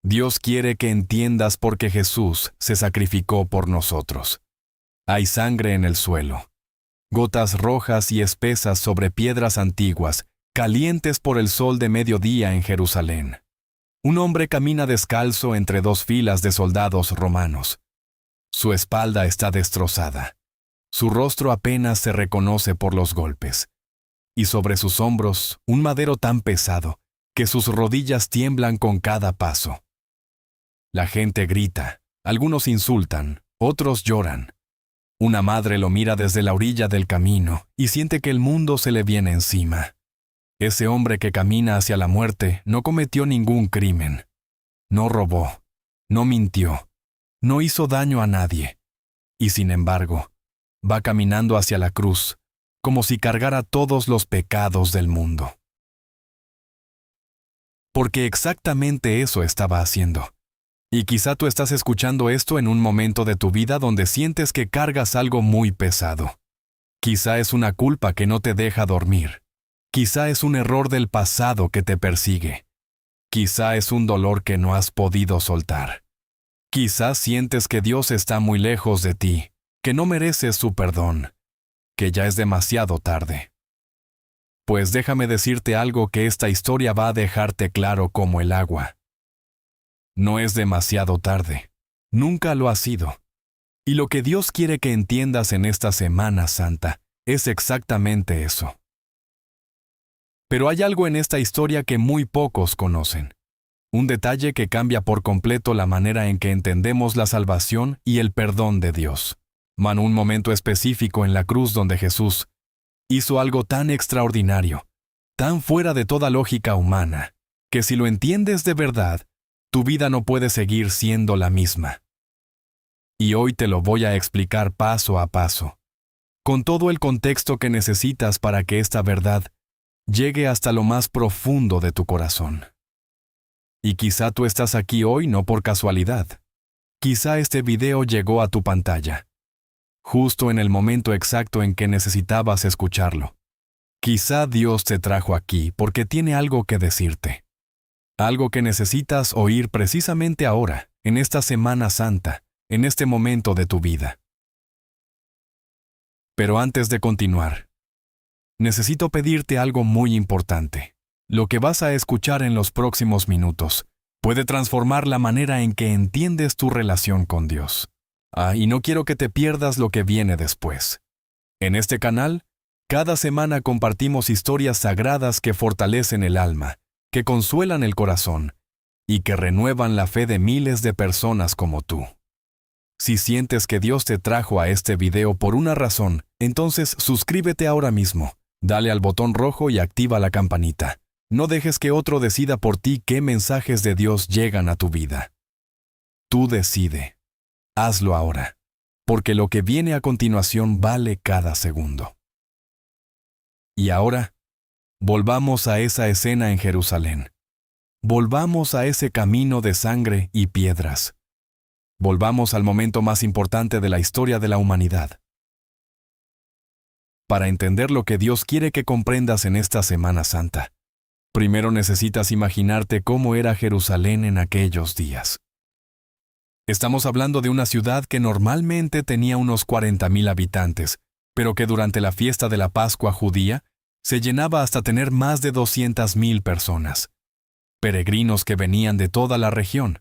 Dios quiere que entiendas por qué Jesús se sacrificó por nosotros. Hay sangre en el suelo, gotas rojas y espesas sobre piedras antiguas, calientes por el sol de mediodía en Jerusalén. Un hombre camina descalzo entre dos filas de soldados romanos. Su espalda está destrozada. Su rostro apenas se reconoce por los golpes. Y sobre sus hombros un madero tan pesado que sus rodillas tiemblan con cada paso. La gente grita, algunos insultan, otros lloran. Una madre lo mira desde la orilla del camino y siente que el mundo se le viene encima. Ese hombre que camina hacia la muerte no cometió ningún crimen. No robó, no mintió, no hizo daño a nadie. Y sin embargo, va caminando hacia la cruz, como si cargara todos los pecados del mundo. Porque exactamente eso estaba haciendo. Y quizá tú estás escuchando esto en un momento de tu vida donde sientes que cargas algo muy pesado. Quizá es una culpa que no te deja dormir. Quizá es un error del pasado que te persigue. Quizá es un dolor que no has podido soltar. Quizá sientes que Dios está muy lejos de ti, que no mereces su perdón, que ya es demasiado tarde. Pues déjame decirte algo que esta historia va a dejarte claro como el agua. No es demasiado tarde. Nunca lo ha sido. Y lo que Dios quiere que entiendas en esta Semana Santa es exactamente eso. Pero hay algo en esta historia que muy pocos conocen. Un detalle que cambia por completo la manera en que entendemos la salvación y el perdón de Dios. Un momento específico en la cruz donde Jesús hizo algo tan extraordinario, tan fuera de toda lógica humana, que si lo entiendes de verdad, tu vida no puede seguir siendo la misma. Y hoy te lo voy a explicar paso a paso, con todo el contexto que necesitas para que esta verdad llegue hasta lo más profundo de tu corazón. Y quizá tú estás aquí hoy no por casualidad. Quizá este video llegó a tu pantalla, justo en el momento exacto en que necesitabas escucharlo. Quizá Dios te trajo aquí porque tiene algo que decirte. Algo que necesitas oír precisamente ahora, en esta Semana Santa, en este momento de tu vida. Pero antes de continuar, necesito pedirte algo muy importante. Lo que vas a escuchar en los próximos minutos puede transformar la manera en que entiendes tu relación con Dios. Y no quiero que te pierdas lo que viene después. En este canal, cada semana compartimos historias sagradas que fortalecen el alma, que consuelan el corazón y que renuevan la fe de miles de personas como tú. Si sientes que Dios te trajo a este video por una razón, entonces suscríbete ahora mismo, dale al botón rojo y activa la campanita. No dejes que otro decida por ti qué mensajes de Dios llegan a tu vida. Tú decide. Hazlo ahora, porque lo que viene a continuación vale cada segundo. Y ahora, volvamos a esa escena en Jerusalén. Volvamos a ese camino de sangre y piedras. Volvamos al momento más importante de la historia de la humanidad. Para entender lo que Dios quiere que comprendas en esta Semana Santa, primero necesitas imaginarte cómo era Jerusalén en aquellos días. Estamos hablando de una ciudad que normalmente tenía unos 40,000 habitantes, pero que durante la fiesta de la Pascua judía se llenaba hasta tener más de 200,000 personas. Peregrinos que venían de toda la región.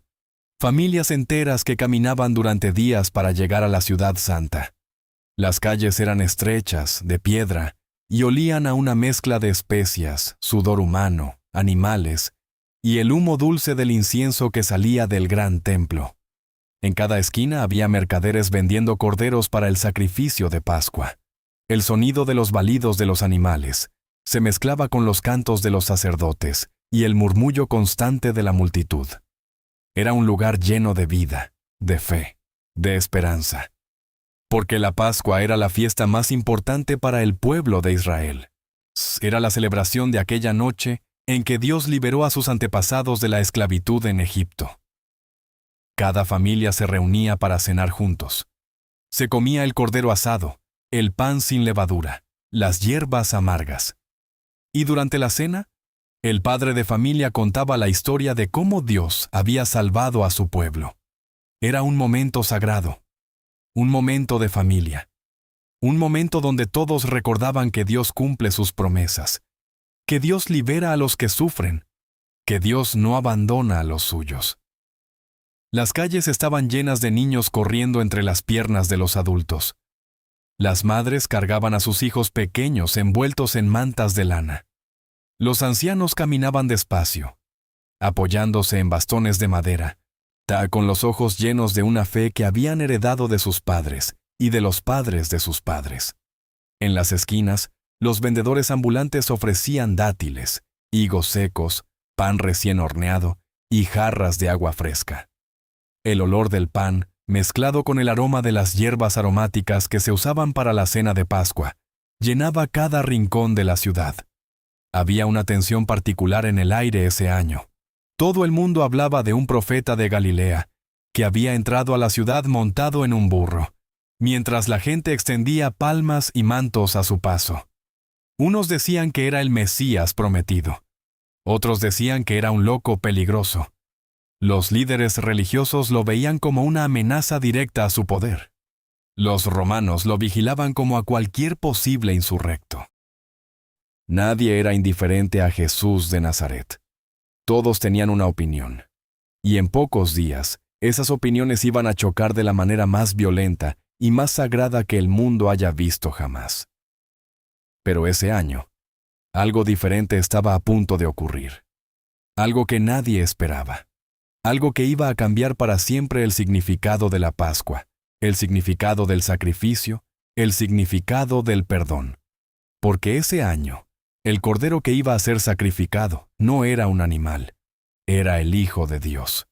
Familias enteras que caminaban durante días para llegar a la ciudad santa. Las calles eran estrechas, de piedra, y olían a una mezcla de especias, sudor humano, animales, y el humo dulce del incienso que salía del gran templo. En cada esquina había mercaderes vendiendo corderos para el sacrificio de Pascua. El sonido de los balidos de los animales se mezclaba con los cantos de los sacerdotes y el murmullo constante de la multitud. Era un lugar lleno de vida, de fe, de esperanza. Porque la Pascua era la fiesta más importante para el pueblo de Israel. Era la celebración de aquella noche en que Dios liberó a sus antepasados de la esclavitud en Egipto. Cada familia se reunía para cenar juntos. Se comía el cordero asado, el pan sin levadura, las hierbas amargas. Y durante la cena, El padre de familia contaba la historia de cómo Dios había salvado a su pueblo. Era un momento sagrado, un momento de familia, un momento donde todos recordaban que Dios cumple sus promesas, que Dios libera a los que sufren, que Dios no abandona a los suyos. Las calles estaban llenas de niños corriendo entre las piernas de los adultos. Las madres cargaban a sus hijos pequeños envueltos en mantas de lana. Los ancianos caminaban despacio, apoyándose en bastones de madera, con los ojos llenos de una fe que habían heredado de sus padres y de los padres de sus padres. En las esquinas, los vendedores ambulantes ofrecían dátiles, higos secos, pan recién horneado y jarras de agua fresca. El olor del pan, mezclado con el aroma de las hierbas aromáticas que se usaban para la cena de Pascua, llenaba cada rincón de la ciudad. Había una tensión particular en el aire ese año. Todo el mundo hablaba de un profeta de Galilea, que había entrado a la ciudad montado en un burro, mientras la gente extendía palmas y mantos a su paso. Unos decían que era el Mesías prometido. Otros decían que era un loco peligroso. Los líderes religiosos lo veían como una amenaza directa a su poder. Los romanos lo vigilaban como a cualquier posible insurrecto. Nadie era indiferente a Jesús de Nazaret. Todos tenían una opinión. Y en pocos días, esas opiniones iban a chocar de la manera más violenta y más sagrada que el mundo haya visto jamás. Pero ese año, algo diferente estaba a punto de ocurrir. Algo que nadie esperaba. Algo que iba a cambiar para siempre el significado de la Pascua, el significado del sacrificio, el significado del perdón. Porque ese año, el cordero que iba a ser sacrificado no era un animal, era el Hijo de Dios.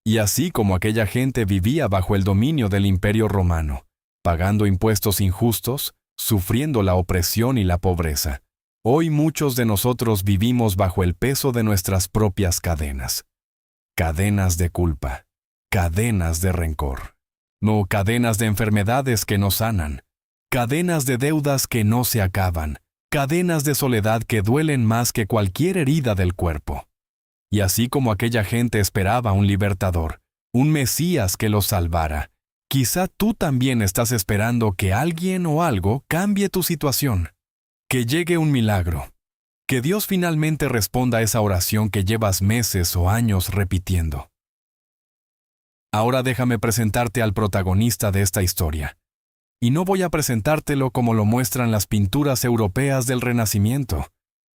Y así como aquella gente vivía bajo el dominio del Imperio Romano, pagando impuestos injustos, sufriendo la opresión y la pobreza, hoy muchos de nosotros vivimos bajo el peso de nuestras propias cadenas. Cadenas de culpa, cadenas de rencor, no cadenas de enfermedades que no sanan, cadenas de deudas que no se acaban, cadenas de soledad que duelen más que cualquier herida del cuerpo. Y así como aquella gente esperaba un libertador, un Mesías que los salvara, quizá tú también estás esperando que alguien o algo cambie tu situación. Que llegue un milagro. Que Dios finalmente responda a esa oración que llevas meses o años repitiendo. Ahora déjame presentarte al protagonista de esta historia. Y no voy a presentártelo como lo muestran las pinturas europeas del Renacimiento,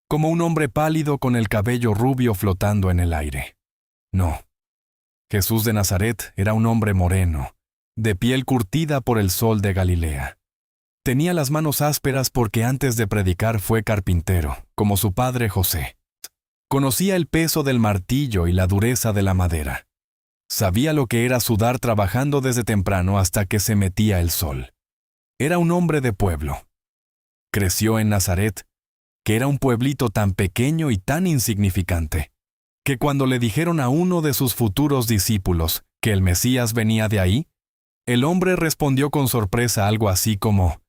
como un hombre pálido con el cabello rubio flotando en el aire. No. Jesús de Nazaret era un hombre moreno, de piel curtida por el sol de Galilea. Tenía las manos ásperas porque antes de predicar fue carpintero, como su padre José. Conocía el peso del martillo y la dureza de la madera. Sabía lo que era sudar trabajando desde temprano hasta que se metía el sol. Era un hombre de pueblo. Creció en Nazaret, que era un pueblito tan pequeño y tan insignificante, que cuando le dijeron a uno de sus futuros discípulos que el Mesías venía de ahí, el hombre respondió con sorpresa algo así como: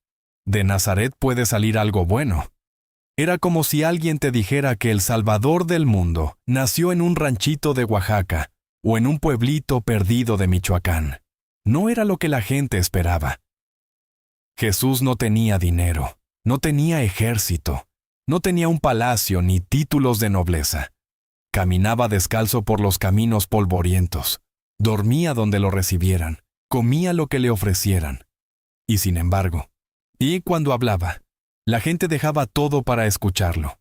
«De Nazaret puede salir algo bueno». Era como si alguien te dijera que el Salvador del mundo nació en un ranchito de Oaxaca o en un pueblito perdido de Michoacán. No era lo que la gente esperaba. Jesús no tenía dinero, no tenía ejército, no tenía un palacio ni títulos de nobleza. Caminaba descalzo por los caminos polvorientos, dormía donde lo recibieran, comía lo que le ofrecieran. Y sin embargo, cuando hablaba, la gente dejaba todo para escucharlo.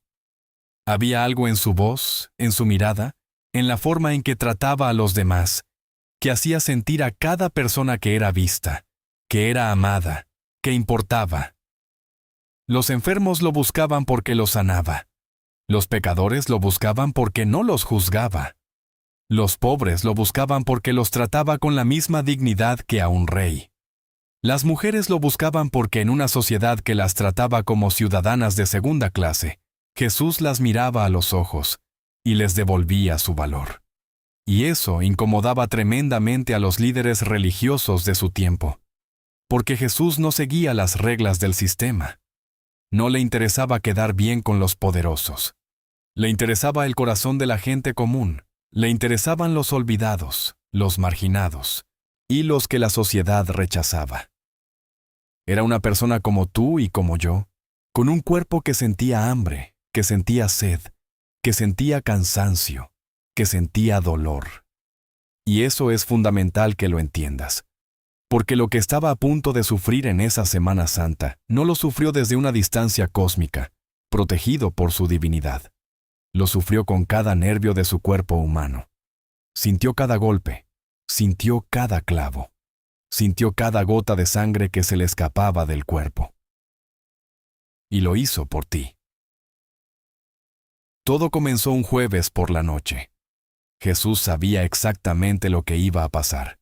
Había algo en su voz, en su mirada, en la forma en que trataba a los demás, que hacía sentir a cada persona que era vista, que era amada, que importaba. Los enfermos lo buscaban porque los sanaba. Los pecadores lo buscaban porque no los juzgaba. Los pobres lo buscaban porque los trataba con la misma dignidad que a un rey. Las mujeres lo buscaban porque en una sociedad que las trataba como ciudadanas de segunda clase, Jesús las miraba a los ojos y les devolvía su valor. Y eso incomodaba tremendamente a los líderes religiosos de su tiempo, porque Jesús no seguía las reglas del sistema. No le interesaba quedar bien con los poderosos. Le interesaba el corazón de la gente común. Le interesaban los olvidados, los marginados y los que la sociedad rechazaba. Era una persona como tú y como yo, con un cuerpo que sentía hambre, que sentía sed, que sentía cansancio, que sentía dolor. Y eso es fundamental que lo entiendas, porque lo que estaba a punto de sufrir en esa Semana Santa no lo sufrió desde una distancia cósmica, protegido por su divinidad. Lo sufrió con cada nervio de su cuerpo humano. Sintió cada golpe, sintió cada clavo, sintió cada gota de sangre que se le escapaba del cuerpo. Y lo hizo por ti. Todo comenzó un jueves por la noche. Jesús sabía exactamente lo que iba a pasar.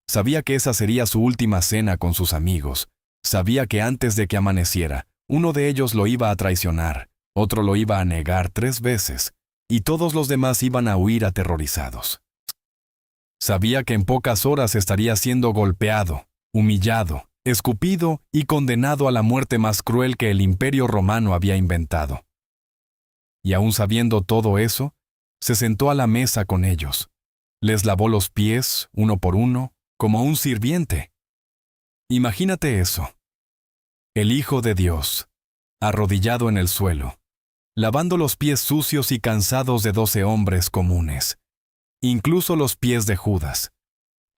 Sabía que esa sería su última cena con sus amigos. Sabía que antes de que amaneciera, uno de ellos lo iba a traicionar, otro lo iba a negar 3 veces, y todos los demás iban a huir aterrorizados. Sabía que en pocas horas estaría siendo golpeado, humillado, escupido y condenado a la muerte más cruel que el Imperio Romano había inventado. Y aún sabiendo todo eso, se sentó a la mesa con ellos. Les lavó los pies, uno por uno, como un sirviente. Imagínate eso. El Hijo de Dios, arrodillado en el suelo, lavando los pies sucios y cansados de 12 hombres comunes, incluso los pies de Judas,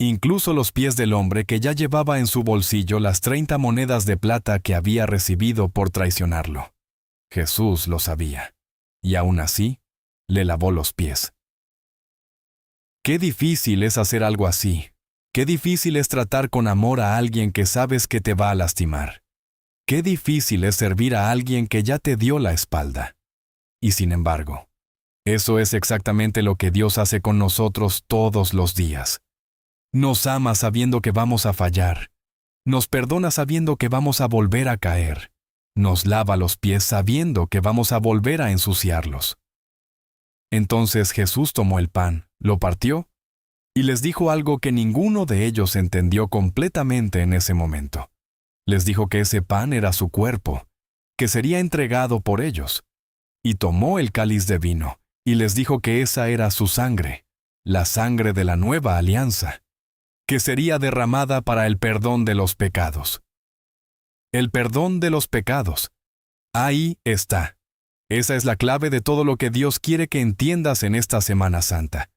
incluso los pies del hombre que ya llevaba en su bolsillo las 30 monedas de plata que había recibido por traicionarlo. Jesús lo sabía, y aún así, le lavó los pies. Qué difícil es hacer algo así. Qué difícil es tratar con amor a alguien que sabes que te va a lastimar. Qué difícil es servir a alguien que ya te dio la espalda. Y sin embargo, eso es exactamente lo que Dios hace con nosotros todos los días. Nos ama sabiendo que vamos a fallar. Nos perdona sabiendo que vamos a volver a caer. Nos lava los pies sabiendo que vamos a volver a ensuciarlos. Entonces Jesús tomó el pan, lo partió, y les dijo algo que ninguno de ellos entendió completamente en ese momento. Les dijo que ese pan era su cuerpo, que sería entregado por ellos. Y tomó el cáliz de vino, y les dijo que esa era su sangre, la sangre de la nueva alianza, que sería derramada para el perdón de los pecados. El perdón de los pecados. Ahí está. Esa es la clave de todo lo que Dios quiere que entiendas en esta Semana Santa.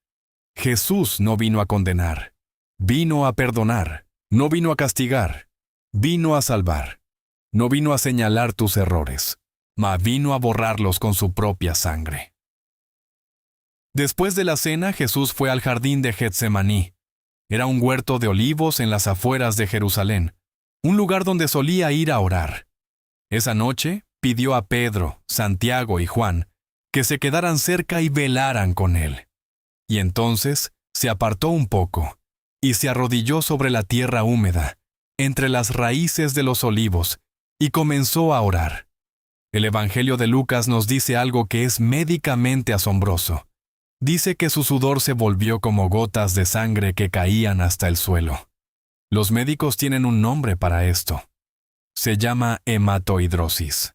Jesús no vino a condenar, vino a perdonar, no vino a castigar, vino a salvar, no vino a señalar tus errores, mas vino a borrarlos con su propia sangre. Después de la cena, Jesús fue al jardín de Getsemaní. Era un huerto de olivos en las afueras de Jerusalén, un lugar donde solía ir a orar. Esa noche, pidió a Pedro, Santiago y Juan que se quedaran cerca y velaran con él. Y entonces se apartó un poco y se arrodilló sobre la tierra húmeda, entre las raíces de los olivos, y comenzó a orar. El Evangelio de Lucas nos dice algo que es médicamente asombroso. Dice que su sudor se volvió como gotas de sangre que caían hasta el suelo. Los médicos tienen un nombre para esto. Se llama hematohidrosis.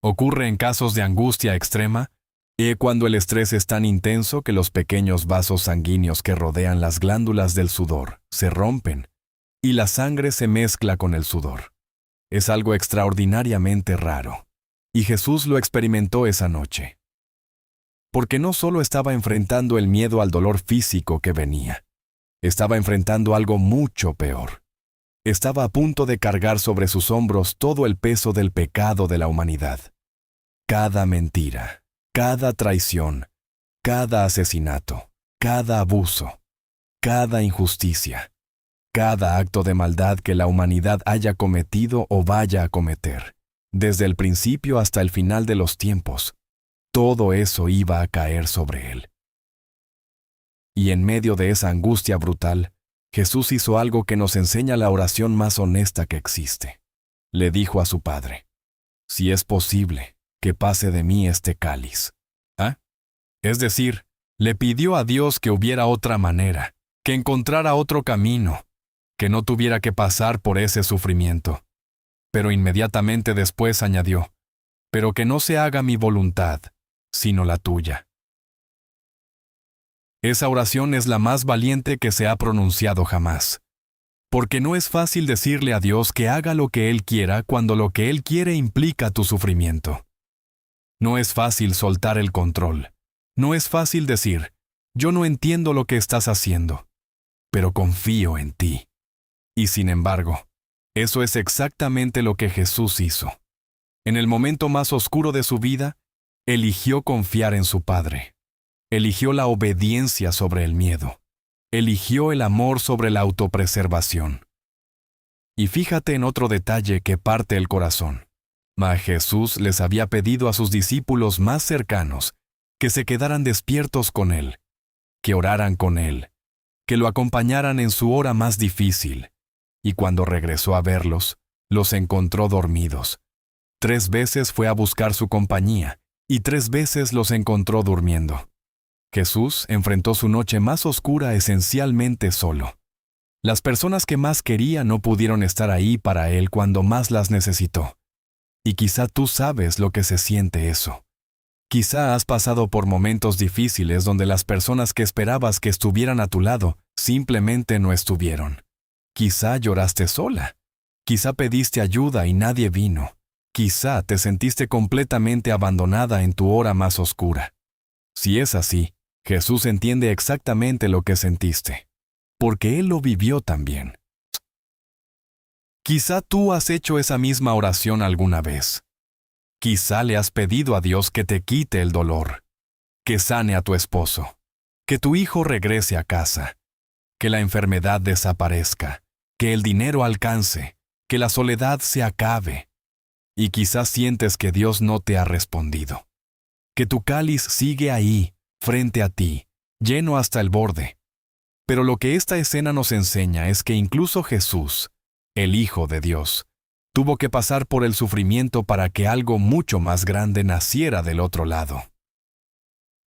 Ocurre en casos de angustia extrema y cuando el estrés es tan intenso que los pequeños vasos sanguíneos que rodean las glándulas del sudor se rompen y la sangre se mezcla con el sudor. Es algo extraordinariamente raro, y Jesús lo experimentó esa noche. Porque no solo estaba enfrentando el miedo al dolor físico que venía, estaba enfrentando algo mucho peor. Estaba a punto de cargar sobre sus hombros todo el peso del pecado de la humanidad. Cada mentira, cada traición, cada asesinato, cada abuso, cada injusticia, cada acto de maldad que la humanidad haya cometido o vaya a cometer, desde el principio hasta el final de los tiempos, todo eso iba a caer sobre él. Y en medio de esa angustia brutal, Jesús hizo algo que nos enseña la oración más honesta que existe. Le dijo a su Padre: si es posible, que pase de mí este cáliz. ¿Ah? Es decir, le pidió a Dios que hubiera otra manera, que encontrara otro camino, que no tuviera que pasar por ese sufrimiento. Pero inmediatamente después añadió: pero que no se haga mi voluntad, sino la tuya. Esa oración es la más valiente que se ha pronunciado jamás. Porque no es fácil decirle a Dios que haga lo que Él quiera cuando lo que Él quiere implica tu sufrimiento. No es fácil soltar el control. No es fácil decir, yo no entiendo lo que estás haciendo, pero confío en ti. Y sin embargo, eso es exactamente lo que Jesús hizo. En el momento más oscuro de su vida, eligió confiar en su Padre. Eligió la obediencia sobre el miedo. Eligió el amor sobre la autopreservación. Y fíjate en otro detalle que parte el corazón. Jesús les había pedido a sus discípulos más cercanos que se quedaran despiertos con Él, que oraran con Él, que lo acompañaran en su hora más difícil. Y cuando regresó a verlos, los encontró dormidos. 3 veces fue a buscar su compañía, y 3 veces los encontró durmiendo. Jesús enfrentó su noche más oscura esencialmente solo. Las personas que más quería no pudieron estar ahí para Él cuando más las necesitó. Y quizá tú sabes lo que se siente eso. Quizá has pasado por momentos difíciles donde las personas que esperabas que estuvieran a tu lado simplemente no estuvieron. Quizá lloraste sola. Quizá pediste ayuda y nadie vino. Quizá te sentiste completamente abandonada en tu hora más oscura. Si es así, Jesús entiende exactamente lo que sentiste, porque Él lo vivió también. Quizá tú has hecho esa misma oración alguna vez. Quizá le has pedido a Dios que te quite el dolor, que sane a tu esposo, que tu hijo regrese a casa, que la enfermedad desaparezca, que el dinero alcance, que la soledad se acabe. Y quizás sientes que Dios no te ha respondido, que tu cáliz sigue ahí, frente a ti, lleno hasta el borde. Pero lo que esta escena nos enseña es que incluso Jesús, el Hijo de Dios, tuvo que pasar por el sufrimiento para que algo mucho más grande naciera del otro lado.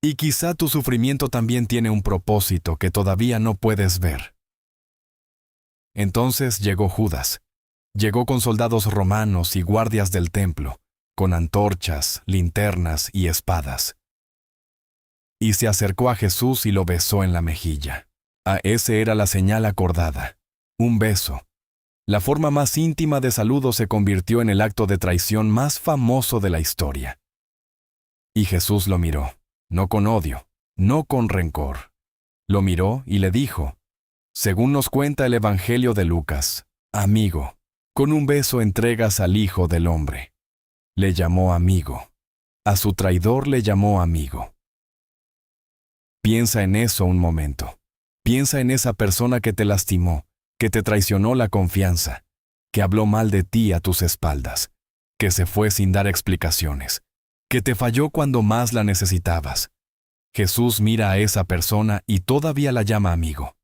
Y quizá tu sufrimiento también tiene un propósito que todavía no puedes ver. Entonces llegó Judas. Llegó con soldados romanos y guardias del templo, con antorchas, linternas y espadas. Y se acercó a Jesús y lo besó en la mejilla. Ese era la señal acordada, un beso. La forma más íntima de saludo se convirtió en el acto de traición más famoso de la historia. Y Jesús lo miró, no con odio, no con rencor. Lo miró y le dijo, según nos cuenta el Evangelio de Lucas, amigo, con un beso entregas al Hijo del Hombre. Le llamó amigo. A su traidor le llamó amigo. Piensa en eso un momento. Piensa en esa persona que te lastimó, que te traicionó la confianza, que habló mal de ti a tus espaldas, que se fue sin dar explicaciones, que te falló cuando más la necesitabas. Jesús mira a esa persona y todavía la llama amigo.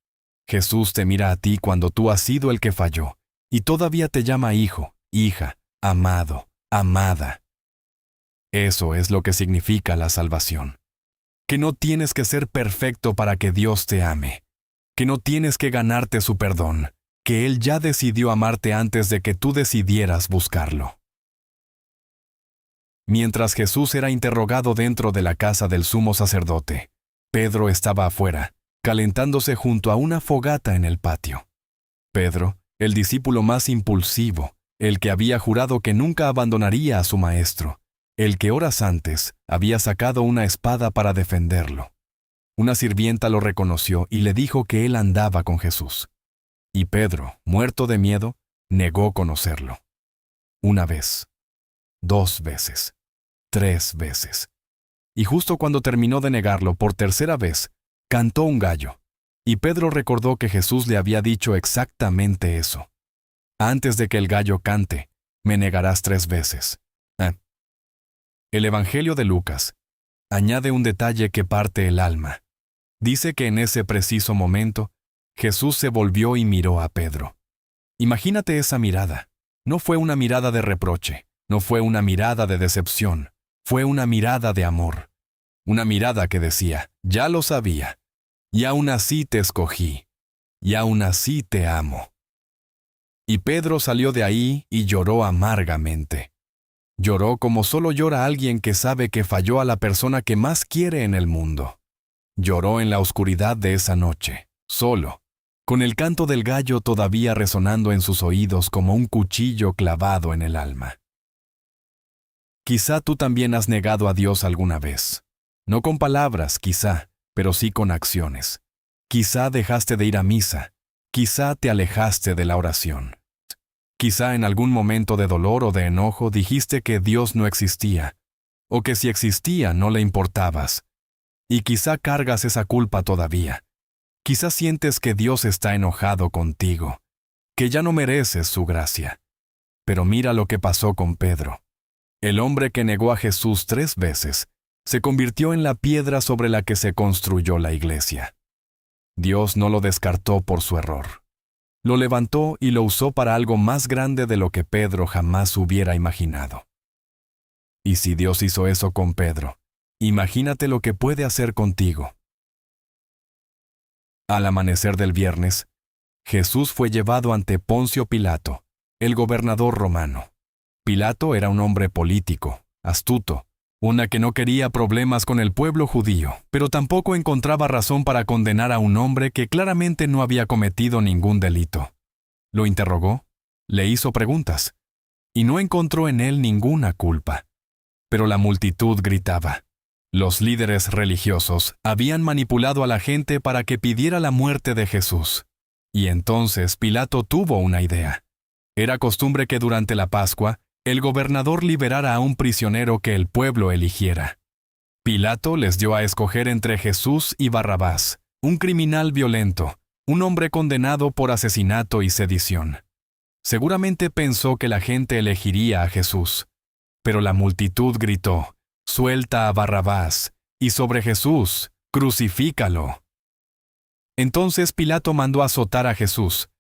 Jesús te mira a ti cuando tú has sido el que falló, y todavía te llama hijo, hija, amado, amada. Eso es lo que significa la salvación. Que no tienes que ser perfecto para que Dios te ame. Que no tienes que ganarte su perdón. Que Él ya decidió amarte antes de que tú decidieras buscarlo. Mientras Jesús era interrogado dentro de la casa del sumo sacerdote, Pedro estaba afuera, calentándose junto a una fogata en el patio. Pedro, el discípulo más impulsivo, el que había jurado que nunca abandonaría a su maestro, el que horas antes había sacado una espada para defenderlo. Una sirvienta lo reconoció y le dijo que él andaba con Jesús. Y Pedro, muerto de miedo, negó conocerlo. 1 vez, 2 veces, 3 veces. Y justo cuando terminó de negarlo por 3ª vez, cantó un gallo. Y Pedro recordó que Jesús le había dicho exactamente eso. Antes de que el gallo cante, me negarás 3 veces. El Evangelio de Lucas añade un detalle que parte el alma. Dice que en ese preciso momento, Jesús se volvió y miró a Pedro. Imagínate esa mirada. No fue una mirada de reproche, no fue una mirada de decepción, fue una mirada de amor. Una mirada que decía, ya lo sabía. Y aún así te escogí, y aún así te amo. Y Pedro salió de ahí y lloró amargamente. Lloró como solo llora alguien que sabe que falló a la persona que más quiere en el mundo. Lloró en la oscuridad de esa noche, solo, con el canto del gallo todavía resonando en sus oídos como un cuchillo clavado en el alma. Quizá tú también has negado a Dios alguna vez. No con palabras, quizá, pero sí con acciones. Quizá dejaste de ir a misa. Quizá te alejaste de la oración. Quizá en algún momento de dolor o de enojo dijiste que Dios no existía, o que si existía no le importabas. Y quizá cargas esa culpa todavía. Quizá sientes que Dios está enojado contigo, que ya no mereces su gracia. Pero mira lo que pasó con Pedro. El hombre que negó a Jesús 3 veces se convirtió en la piedra sobre la que se construyó la iglesia. Dios no lo descartó por su error. Lo levantó y lo usó para algo más grande de lo que Pedro jamás hubiera imaginado. Y si Dios hizo eso con Pedro, imagínate lo que puede hacer contigo. Al amanecer del viernes, Jesús fue llevado ante Poncio Pilato, el gobernador romano. Pilato era un hombre político, astuto, una que no quería problemas con el pueblo judío, pero tampoco encontraba razón para condenar a un hombre que claramente no había cometido ningún delito. Lo interrogó, le hizo preguntas, y no encontró en él ninguna culpa. Pero la multitud gritaba. Los líderes religiosos habían manipulado a la gente para que pidiera la muerte de Jesús. Y entonces Pilato tuvo una idea. Era costumbre que durante la Pascua, el gobernador liberara a un prisionero que el pueblo eligiera. Pilato les dio a escoger entre Jesús y Barrabás, un criminal violento, un hombre condenado por asesinato y sedición. Seguramente pensó que la gente elegiría a Jesús. Pero la multitud gritó, «Suelta a Barrabás, y sobre Jesús, crucifícalo». Entonces Pilato mandó azotar a Jesús.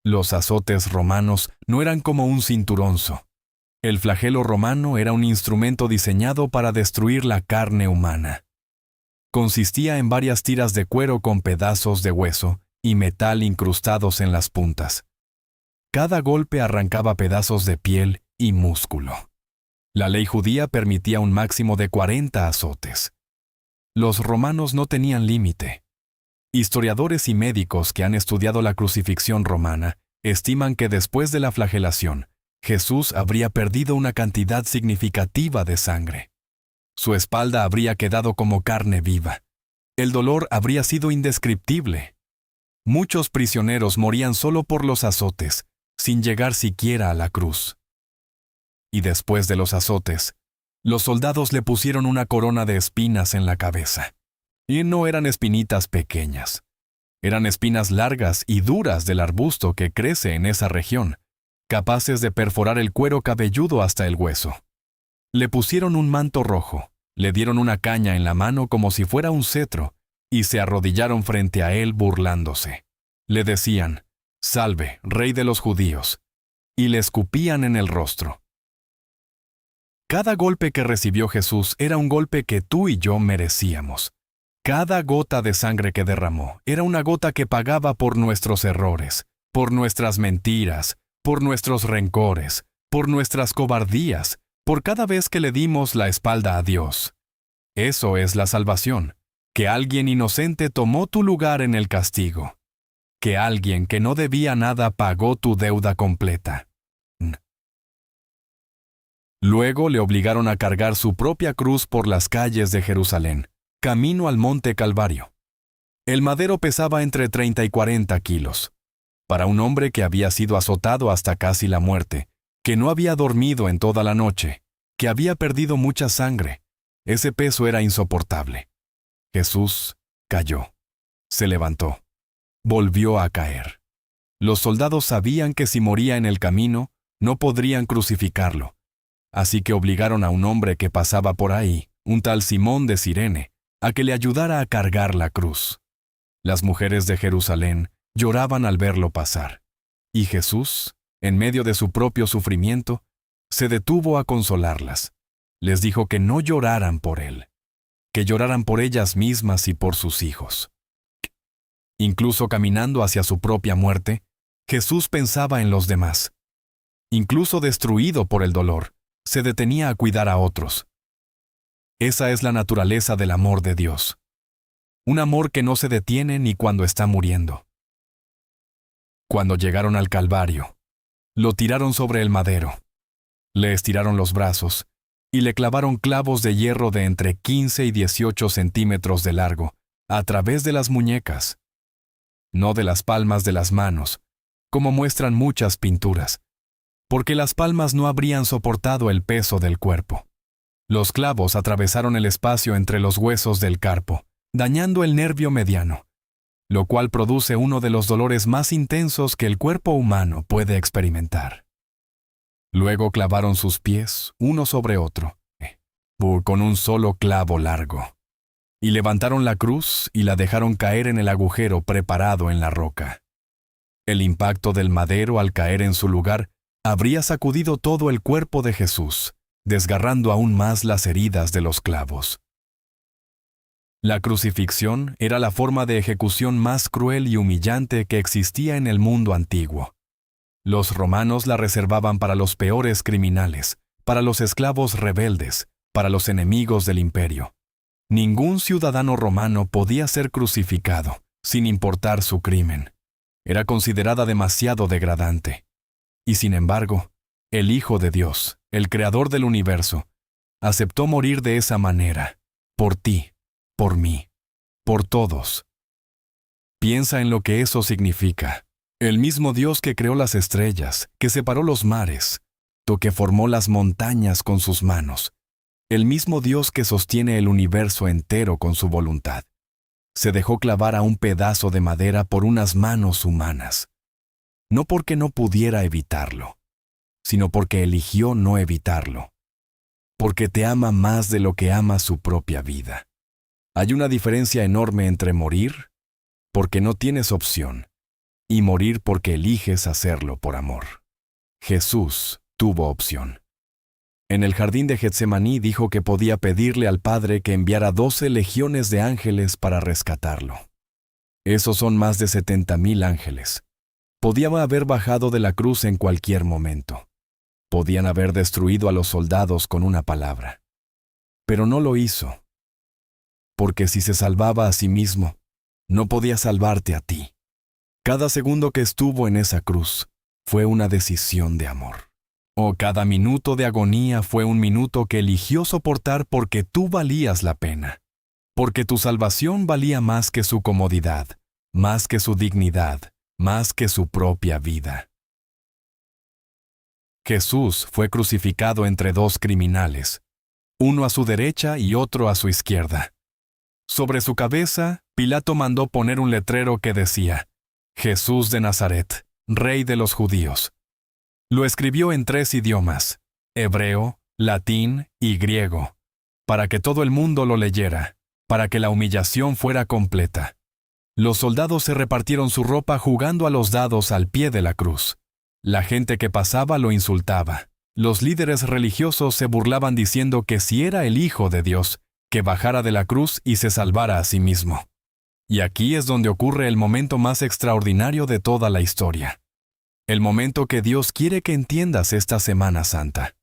Los azotes romanos no eran como un cinturonzo. El flagelo romano era un instrumento diseñado para destruir la carne humana. Consistía en varias tiras de cuero con pedazos de hueso y metal incrustados en las puntas. Cada golpe arrancaba pedazos de piel y músculo. La ley judía permitía un máximo de 40 azotes. Los romanos no tenían límite. Historiadores y médicos que han estudiado la crucifixión romana estiman que después de la flagelación, Jesús habría perdido una cantidad significativa de sangre. Su espalda habría quedado como carne viva. El dolor habría sido indescriptible. Muchos prisioneros morían solo por los azotes, sin llegar siquiera a la cruz. Y después de los azotes, los soldados le pusieron una corona de espinas en la cabeza. Y no eran espinitas pequeñas. Eran espinas largas y duras del arbusto que crece en esa región, capaces de perforar el cuero cabelludo hasta el hueso. Le pusieron un manto rojo, le dieron una caña en la mano como si fuera un cetro, y se arrodillaron frente a él burlándose. Le decían, «Salve, Rey de los judíos», y le escupían en el rostro. Cada golpe que recibió Jesús era un golpe que tú y yo merecíamos. Cada gota de sangre que derramó era una gota que pagaba por nuestros errores, por nuestras mentiras, por nuestros rencores, por nuestras cobardías, por cada vez que le dimos la espalda a Dios. Eso es la salvación, que alguien inocente tomó tu lugar en el castigo, que alguien que no debía nada pagó tu deuda completa. Luego le obligaron a cargar su propia cruz por las calles de Jerusalén, camino al monte Calvario. El madero pesaba entre 30 y 40 kilos. Para un hombre que había sido azotado hasta casi la muerte, que no había dormido en toda la noche, que había perdido mucha sangre, ese peso era insoportable. Jesús cayó, se levantó, volvió a caer. Los soldados sabían que si moría en el camino, no podrían crucificarlo. Así que obligaron a un hombre que pasaba por ahí, un tal Simón de Cirene, a que le ayudara a cargar la cruz. Las mujeres de Jerusalén lloraban al verlo pasar. Y Jesús, en medio de su propio sufrimiento, se detuvo a consolarlas. Les dijo que no lloraran por él, que lloraran por ellas mismas y por sus hijos. Incluso caminando hacia su propia muerte, Jesús pensaba en los demás. Incluso destruido por el dolor, se detenía a cuidar a otros. Esa es la naturaleza del amor de Dios. Un amor que no se detiene ni cuando está muriendo. Cuando llegaron al Calvario, lo tiraron sobre el madero, le estiraron los brazos y le clavaron clavos de hierro de entre 15 y 18 centímetros de largo, a través de las muñecas, no de las palmas de las manos, como muestran muchas pinturas, porque las palmas no habrían soportado el peso del cuerpo. Los clavos atravesaron el espacio entre los huesos del carpo, dañando el nervio mediano, lo cual produce uno de los dolores más intensos que el cuerpo humano puede experimentar. Luego clavaron sus pies uno sobre otro, con un solo clavo largo, y levantaron la cruz y la dejaron caer en el agujero preparado en la roca. El impacto del madero al caer en su lugar habría sacudido todo el cuerpo de Jesús, desgarrando aún más las heridas de los clavos. La crucifixión era la forma de ejecución más cruel y humillante que existía en el mundo antiguo. Los romanos la reservaban para los peores criminales, para los esclavos rebeldes, para los enemigos del imperio. Ningún ciudadano romano podía ser crucificado, sin importar su crimen. Era considerada demasiado degradante. Y sin embargo, el Hijo de Dios, el Creador del universo, aceptó morir de esa manera, por ti, por mí, por todos. Piensa en lo que eso significa. El mismo Dios que creó las estrellas, que separó los mares, que formó las montañas con sus manos, el mismo Dios que sostiene el universo entero con su voluntad, se dejó clavar a un pedazo de madera por unas manos humanas. No porque no pudiera evitarlo, sino porque eligió no evitarlo. Porque te ama más de lo que ama su propia vida. Hay una diferencia enorme entre morir, porque no tienes opción, y morir porque eliges hacerlo por amor. Jesús tuvo opción. En el jardín de Getsemaní dijo que podía pedirle al Padre que enviara 12 legiones de ángeles para rescatarlo. Esos son más de 70,000 ángeles. Podían haber bajado de la cruz en cualquier momento. Podían haber destruido a los soldados con una palabra. Pero no lo hizo. Porque si se salvaba a sí mismo, no podía salvarte a ti. Cada segundo que estuvo en esa cruz fue una decisión de amor. Cada minuto de agonía fue un minuto que eligió soportar porque tú valías la pena. Porque tu salvación valía más que su comodidad, más que su dignidad, más que su propia vida. Jesús fue crucificado entre 2 criminales, uno a su derecha y otro a su izquierda. Sobre su cabeza, Pilato mandó poner un letrero que decía, Jesús de Nazaret, Rey de los Judíos. Lo escribió en 3 idiomas, hebreo, latín y griego, para que todo el mundo lo leyera, para que la humillación fuera completa. Los soldados se repartieron su ropa jugando a los dados al pie de la cruz. La gente que pasaba lo insultaba. Los líderes religiosos se burlaban diciendo que si era el Hijo de Dios, que bajara de la cruz y se salvara a sí mismo. Y aquí es donde ocurre el momento más extraordinario de toda la historia. El momento que Dios quiere que entiendas esta Semana Santa.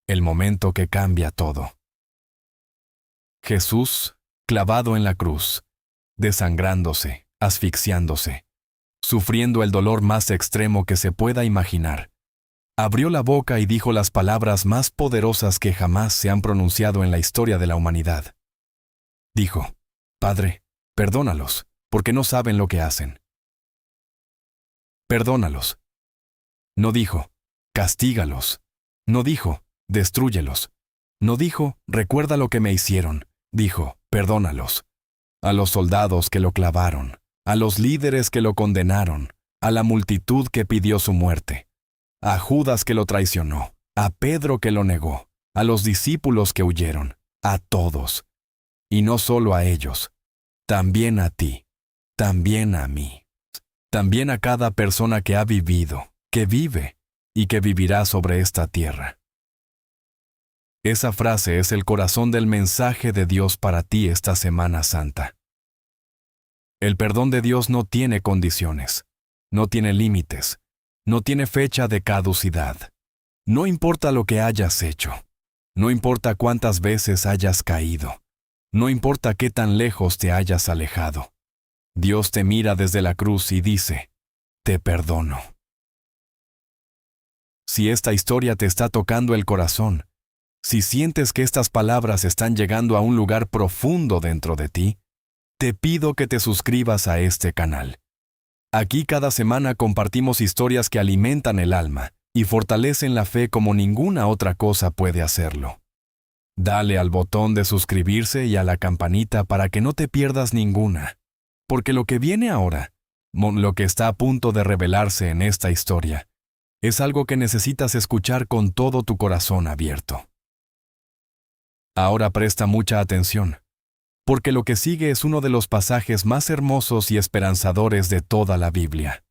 El momento que cambia todo. Jesús, clavado en la cruz, desangrándose, asfixiándose, sufriendo el dolor más extremo que se pueda imaginar, abrió la boca y dijo las palabras más poderosas que jamás se han pronunciado en la historia de la humanidad. Dijo, Padre, perdónalos, porque no saben lo que hacen. Perdónalos. No dijo, castígalos. No dijo, destrúyelos. No dijo, recuerda lo que me hicieron. Dijo, perdónalos. A los soldados que lo clavaron, a los líderes que lo condenaron, a la multitud que pidió su muerte, a Judas que lo traicionó, a Pedro que lo negó, a los discípulos que huyeron, a todos. Y no solo a ellos, también a ti, también a mí, también a cada persona que ha vivido, que vive y que vivirá sobre esta tierra. Esa frase es el corazón del mensaje de Dios para ti esta Semana Santa. El perdón de Dios no tiene condiciones, no tiene límites, no tiene fecha de caducidad. No importa lo que hayas hecho. No importa cuántas veces hayas caído. No importa qué tan lejos te hayas alejado. Dios te mira desde la cruz y dice, te perdono. Si esta historia te está tocando el corazón, si sientes que estas palabras están llegando a un lugar profundo dentro de ti, te pido que te suscribas a este canal. Aquí cada semana compartimos historias que alimentan el alma y fortalecen la fe como ninguna otra cosa puede hacerlo. Dale al botón de suscribirse y a la campanita para que no te pierdas ninguna, porque lo que viene ahora, lo que está a punto de revelarse en esta historia, es algo que necesitas escuchar con todo tu corazón abierto. Ahora presta mucha atención, porque lo que sigue es uno de los pasajes más hermosos y esperanzadores de toda la Biblia.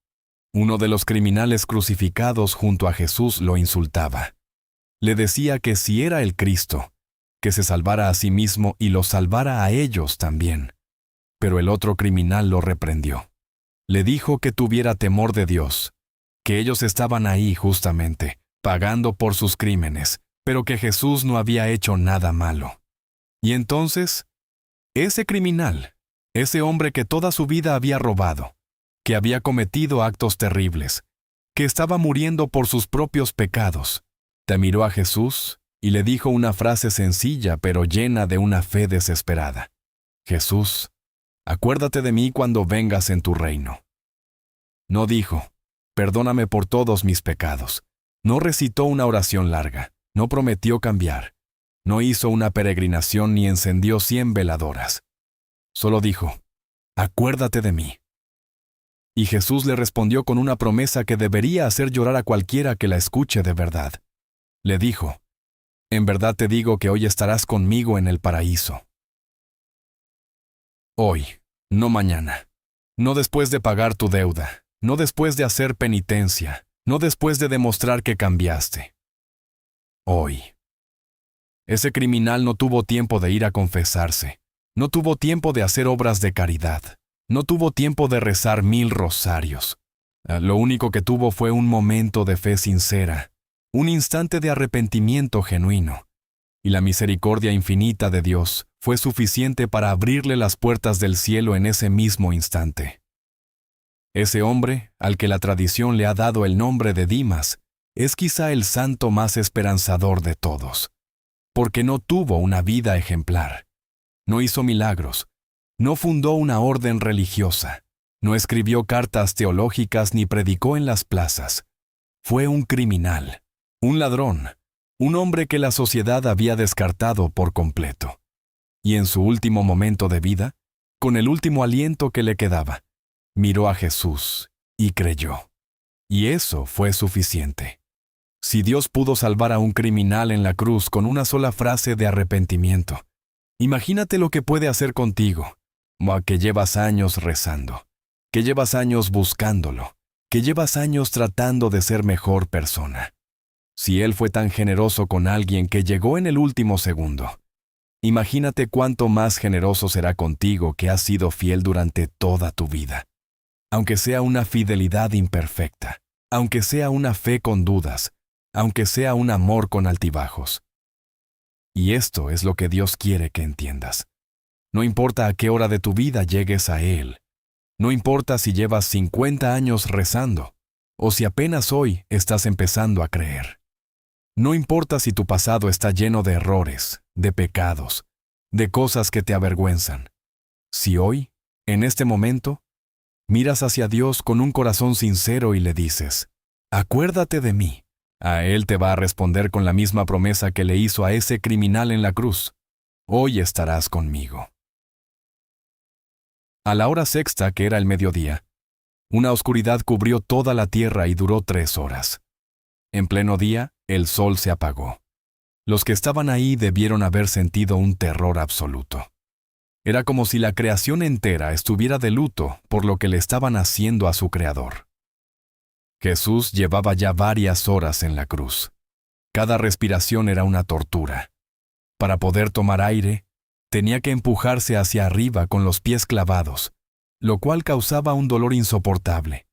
Uno de los criminales crucificados junto a Jesús lo insultaba. Le decía que si era el Cristo, que se salvara a sí mismo y los salvara a ellos también. Pero el otro criminal lo reprendió. Le dijo que tuviera temor de Dios, que ellos estaban ahí justamente, pagando por sus crímenes, pero que Jesús no había hecho nada malo. Y entonces, ese criminal, ese hombre que toda su vida había robado, que había cometido actos terribles, que estaba muriendo por sus propios pecados, te miró a Jesús y le dijo una frase sencilla pero llena de una fe desesperada. Jesús, acuérdate de mí cuando vengas en tu reino. No dijo, perdóname por todos mis pecados. No recitó una oración larga, no prometió cambiar. No hizo una peregrinación ni encendió 100 veladoras. Solo dijo, acuérdate de mí. Y Jesús le respondió con una promesa que debería hacer llorar a cualquiera que la escuche de verdad. Le dijo, en verdad te digo que hoy estarás conmigo en el paraíso. Hoy, no mañana. No después de pagar tu deuda, no después de hacer penitencia, no después de demostrar que cambiaste. Hoy. Ese criminal no tuvo tiempo de ir a confesarse, no tuvo tiempo de hacer obras de caridad, no tuvo tiempo de rezar 1000 rosarios. Lo único que tuvo fue un momento de fe sincera, un instante de arrepentimiento genuino, y la misericordia infinita de Dios fue suficiente para abrirle las puertas del cielo en ese mismo instante. Ese hombre, al que la tradición le ha dado el nombre de Dimas, es quizá el santo más esperanzador de todos, porque no tuvo una vida ejemplar, no hizo milagros, no fundó una orden religiosa, no escribió cartas teológicas ni predicó en las plazas. Fue un criminal, un ladrón, un hombre que la sociedad había descartado por completo. Y en su último momento de vida, con el último aliento que le quedaba, miró a Jesús y creyó. Y eso fue suficiente. Si Dios pudo salvar a un criminal en la cruz con una sola frase de arrepentimiento, imagínate lo que puede hacer contigo, que llevas años rezando, que llevas años buscándolo, que llevas años tratando de ser mejor persona. Si Él fue tan generoso con alguien que llegó en el último segundo, imagínate cuánto más generoso será contigo que has sido fiel durante toda tu vida. Aunque sea una fidelidad imperfecta, aunque sea una fe con dudas, aunque sea un amor con altibajos. Y esto es lo que Dios quiere que entiendas. No importa a qué hora de tu vida llegues a Él. No importa si llevas 50 años rezando, o si apenas hoy estás empezando a creer. No importa si tu pasado está lleno de errores, de pecados, de cosas que te avergüenzan. Si hoy, en este momento, miras hacia Dios con un corazón sincero y le dices, acuérdate de mí. A Él te va a responder con la misma promesa que le hizo a ese criminal en la cruz. Hoy estarás conmigo. A la hora sexta, que era el mediodía, una oscuridad cubrió toda la tierra y duró 3 horas. En pleno día, el sol se apagó. Los que estaban ahí debieron haber sentido un terror absoluto. Era como si la creación entera estuviera de luto por lo que le estaban haciendo a su Creador. Jesús llevaba ya varias horas en la cruz. Cada respiración era una tortura. Para poder tomar aire, tenía que empujarse hacia arriba con los pies clavados, lo cual causaba un dolor insoportable.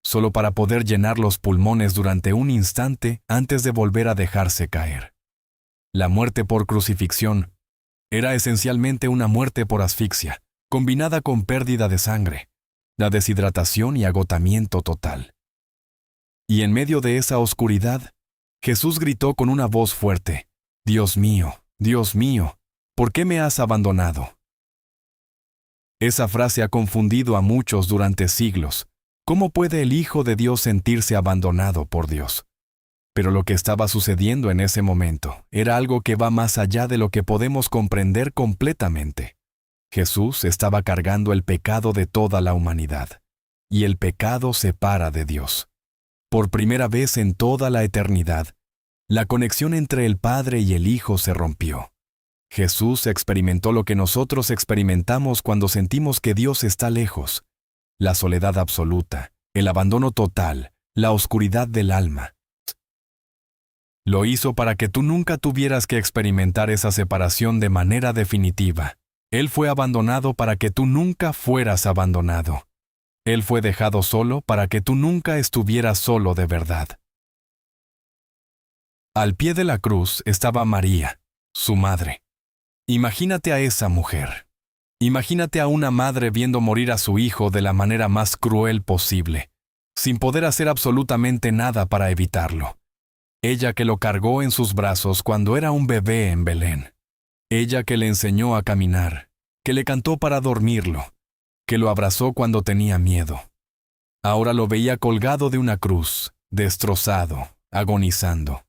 solo para poder llenar los pulmones durante un instante antes de volver a dejarse caer. La muerte por crucifixión era esencialmente una muerte por asfixia, combinada con pérdida de sangre, la deshidratación y agotamiento total. Y en medio de esa oscuridad, Jesús gritó con una voz fuerte: Dios mío, ¿por qué me has abandonado? Esa frase ha confundido a muchos durante siglos. ¿Cómo puede el Hijo de Dios sentirse abandonado por Dios? Pero lo que estaba sucediendo en ese momento era algo que va más allá de lo que podemos comprender completamente. Jesús estaba cargando el pecado de toda la humanidad, y el pecado separa de Dios. Por primera vez en toda la eternidad, la conexión entre el Padre y el Hijo se rompió. Jesús experimentó lo que nosotros experimentamos cuando sentimos que Dios está lejos: la soledad absoluta, el abandono total, la oscuridad del alma. Lo hizo para que tú nunca tuvieras que experimentar esa separación de manera definitiva. Él fue abandonado para que tú nunca fueras abandonado. Él fue dejado solo para que tú nunca estuvieras solo de verdad. Al pie de la cruz estaba María, su madre. Imagínate a esa mujer. Imagínate a una madre viendo morir a su hijo de la manera más cruel posible, sin poder hacer absolutamente nada para evitarlo. Ella que lo cargó en sus brazos cuando era un bebé en Belén. Ella que le enseñó a caminar, que le cantó para dormirlo, que lo abrazó cuando tenía miedo. Ahora lo veía colgado de una cruz, destrozado, agonizando.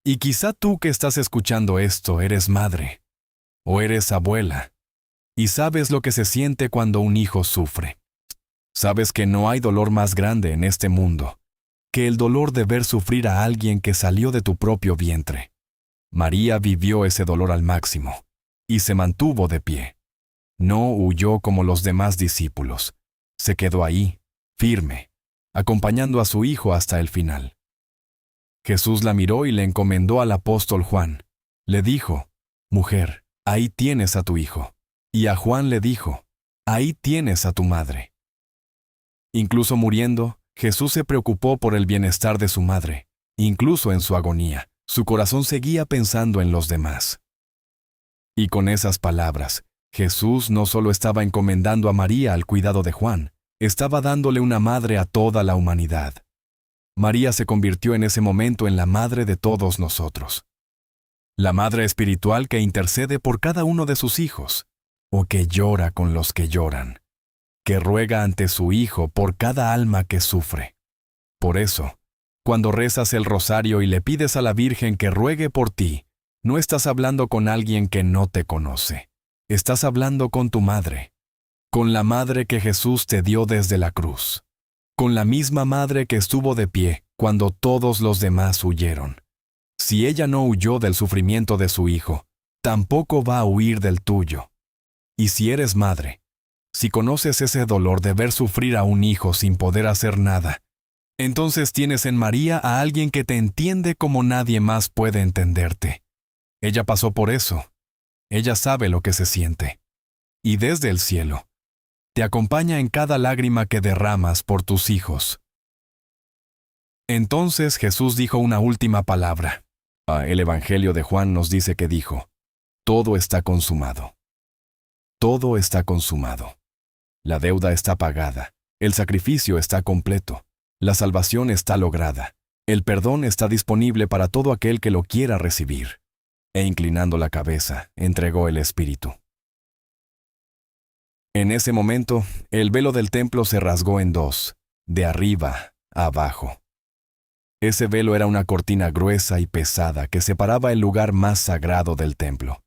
Y quizá tú que estás escuchando esto eres madre, o eres abuela, y sabes lo que se siente cuando un hijo sufre. Sabes que no hay dolor más grande en este mundo que el dolor de ver sufrir a alguien que salió de tu propio vientre. María vivió ese dolor al máximo, y se mantuvo de pie. No huyó como los demás discípulos. Se quedó ahí, firme, acompañando a su hijo hasta el final. Jesús la miró y le encomendó al apóstol Juan. Le dijo: Mujer, ahí tienes a tu hijo. Y a Juan le dijo: Ahí tienes a tu madre. Incluso muriendo, Jesús se preocupó por el bienestar de su madre. Incluso en su agonía, su corazón seguía pensando en los demás. Y con esas palabras, Jesús no solo estaba encomendando a María al cuidado de Juan, estaba dándole una madre a toda la humanidad. María se convirtió en ese momento en la madre de todos nosotros. La madre espiritual que intercede por cada uno de sus hijos, o que llora con los que lloran, que ruega ante su Hijo por cada alma que sufre. Por eso, cuando rezas el rosario y le pides a la Virgen que ruegue por ti, no estás hablando con alguien que no te conoce. Estás hablando con tu madre, con la madre que Jesús te dio desde la cruz, con la misma madre que estuvo de pie cuando todos los demás huyeron. Si ella no huyó del sufrimiento de su hijo, tampoco va a huir del tuyo. Y si eres madre, si conoces ese dolor de ver sufrir a un hijo sin poder hacer nada, entonces tienes en María a alguien que te entiende como nadie más puede entenderte. Ella pasó por eso. Ella sabe lo que se siente. Y desde el cielo, te acompaña en cada lágrima que derramas por tus hijos. Entonces Jesús dijo una última palabra. El Evangelio de Juan nos dice que dijo: Todo está consumado. Todo está consumado. La deuda está pagada, el sacrificio está completo, la salvación está lograda, el perdón está disponible para todo aquel que lo quiera recibir. E inclinando la cabeza, entregó el Espíritu. En ese momento, el velo del templo se rasgó en dos, de arriba a abajo. Ese velo era una cortina gruesa y pesada que separaba el lugar más sagrado del templo,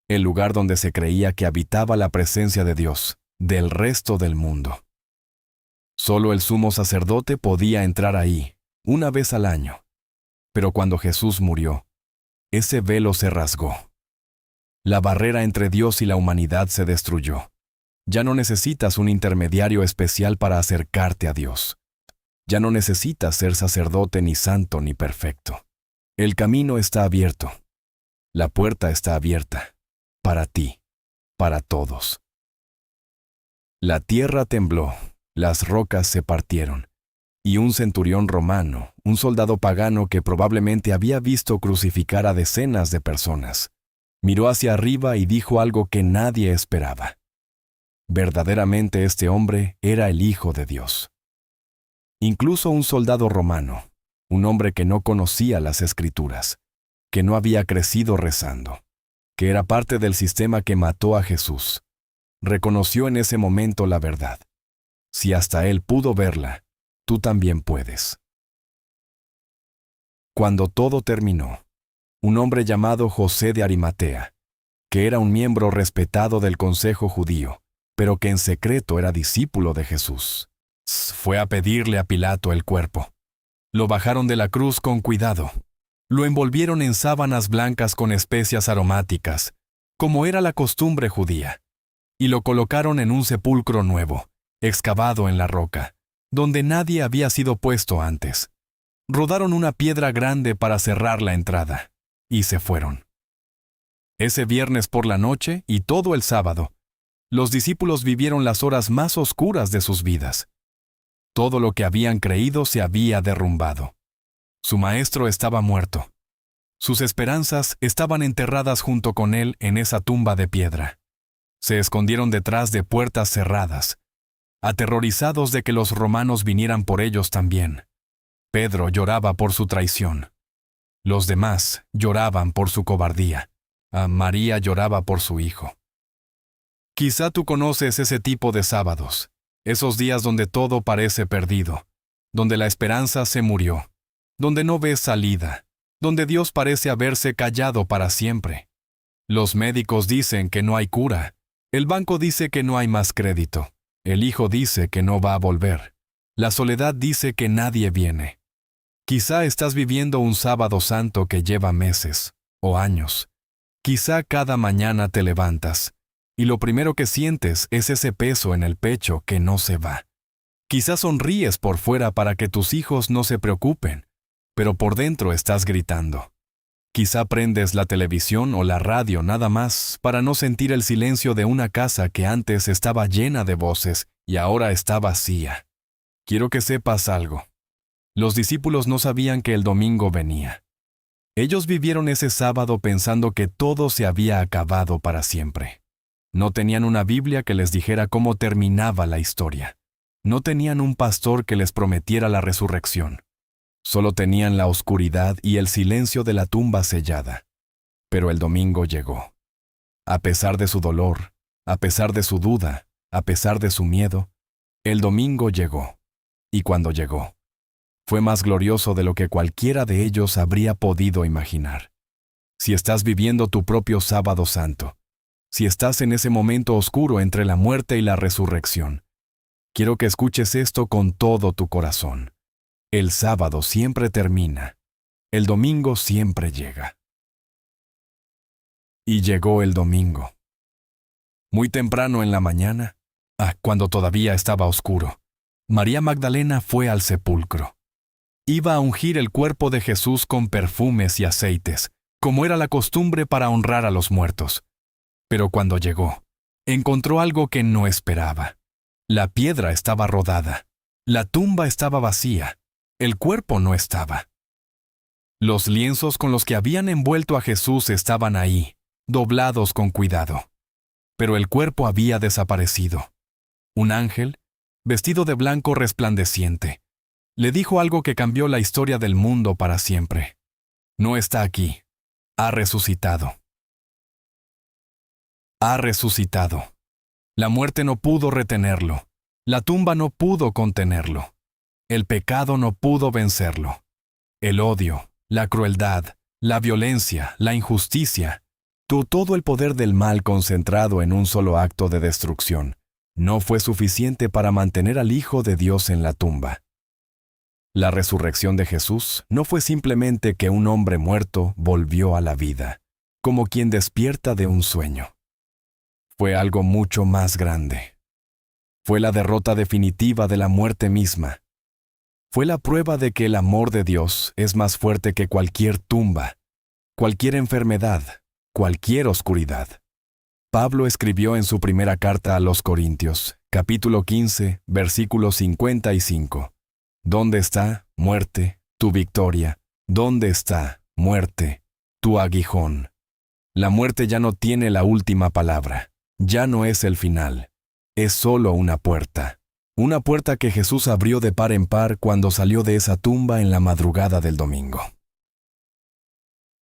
el lugar donde se creía que habitaba la presencia de Dios, del resto del mundo. Solo el sumo sacerdote podía entrar ahí, una vez al año. Pero cuando Jesús murió, ese velo se rasgó. La barrera entre Dios y la humanidad se destruyó. Ya no necesitas un intermediario especial para acercarte a Dios. Ya no necesitas ser sacerdote ni santo ni perfecto. El camino está abierto. La puerta está abierta. Para ti, para todos. La tierra tembló, las rocas se partieron, Y un centurión romano, un soldado pagano que probablemente había visto crucificar a decenas de personas, miró hacia arriba y dijo algo que nadie esperaba. Verdaderamente este hombre era el Hijo de Dios. Incluso un soldado romano, un hombre que no conocía las Escrituras, que no había crecido rezando, que era parte del sistema que mató a Jesús, reconoció en ese momento la verdad. Si hasta él pudo verla, tú también puedes. Cuando todo terminó, un hombre llamado José de Arimatea, que era un miembro respetado del Consejo Judío, pero que en secreto era discípulo de Jesús, fue a pedirle a Pilato el cuerpo. Lo bajaron de la cruz con cuidado. Lo envolvieron en sábanas blancas con especias aromáticas, como era la costumbre judía, y lo colocaron en un sepulcro nuevo, excavado en la roca, donde nadie había sido puesto antes. Rodaron una piedra grande para cerrar la entrada, y se fueron. Ese viernes por la noche y todo el sábado, los discípulos vivieron las horas más oscuras de sus vidas. Todo lo que habían creído se había derrumbado. Su maestro estaba muerto. Sus esperanzas estaban enterradas junto con él en esa tumba de piedra. Se escondieron detrás de puertas cerradas, aterrorizados de que los romanos vinieran por ellos también. Pedro lloraba por su traición. Los demás lloraban por su cobardía. María lloraba por su hijo. Quizá tú conoces ese tipo de sábados, esos días donde todo parece perdido, donde la esperanza se murió, donde no ves salida, donde Dios parece haberse callado para siempre. Los médicos dicen que no hay cura, el banco dice que no hay más crédito, el hijo dice que no va a volver, la soledad dice que nadie viene. Quizá estás viviendo un sábado santo que lleva meses o años. Quizá cada mañana te levantas y lo primero que sientes es ese peso en el pecho que no se va. Quizá sonríes por fuera para que tus hijos no se preocupen, pero por dentro estás gritando. Quizá prendes la televisión o la radio nada más para no sentir el silencio de una casa que antes estaba llena de voces y ahora está vacía. Quiero que sepas algo. Los discípulos no sabían que el domingo venía. Ellos vivieron ese sábado pensando que todo se había acabado para siempre. No tenían una Biblia que les dijera cómo terminaba la historia. No tenían un pastor que les prometiera la resurrección. Solo tenían la oscuridad y el silencio de la tumba sellada. Pero el domingo llegó. A pesar de su dolor, a pesar de su duda, a pesar de su miedo, el domingo llegó. Y cuando llegó, fue más glorioso de lo que cualquiera de ellos habría podido imaginar. Si estás viviendo tu propio sábado santo, si estás en ese momento oscuro entre la muerte y la resurrección, quiero que escuches esto con todo tu corazón. El sábado siempre termina. El domingo siempre llega. Y llegó el domingo. Muy temprano en la mañana, cuando todavía estaba oscuro, María Magdalena fue al sepulcro. Iba a ungir el cuerpo de Jesús con perfumes y aceites, como era la costumbre para honrar a los muertos. Pero cuando llegó, encontró algo que no esperaba. La piedra estaba rodada, la tumba estaba vacía, el cuerpo no estaba. Los lienzos con los que habían envuelto a Jesús estaban ahí, doblados con cuidado. Pero el cuerpo había desaparecido. Un ángel, vestido de blanco resplandeciente, le dijo algo que cambió la historia del mundo para siempre. No está aquí, ha resucitado. Ha resucitado. La muerte no pudo retenerlo. La tumba no pudo contenerlo. El pecado no pudo vencerlo. El odio, la crueldad, la violencia, la injusticia, todo el poder del mal concentrado en un solo acto de destrucción, no fue suficiente para mantener al Hijo de Dios en la tumba. La resurrección de Jesús no fue simplemente que un hombre muerto volvió a la vida, como quien despierta de un sueño. Fue algo mucho más grande. Fue la derrota definitiva de la muerte misma. Fue la prueba de que el amor de Dios es más fuerte que cualquier tumba, cualquier enfermedad, cualquier oscuridad. Pablo escribió en su primera carta a los Corintios, capítulo 15, versículo 55. ¿Dónde está, muerte, tu victoria? ¿Dónde está, muerte, tu aguijón? La muerte ya no tiene la última palabra, ya no es el final, es solo una puerta que Jesús abrió de par en par cuando salió de esa tumba en la madrugada del domingo.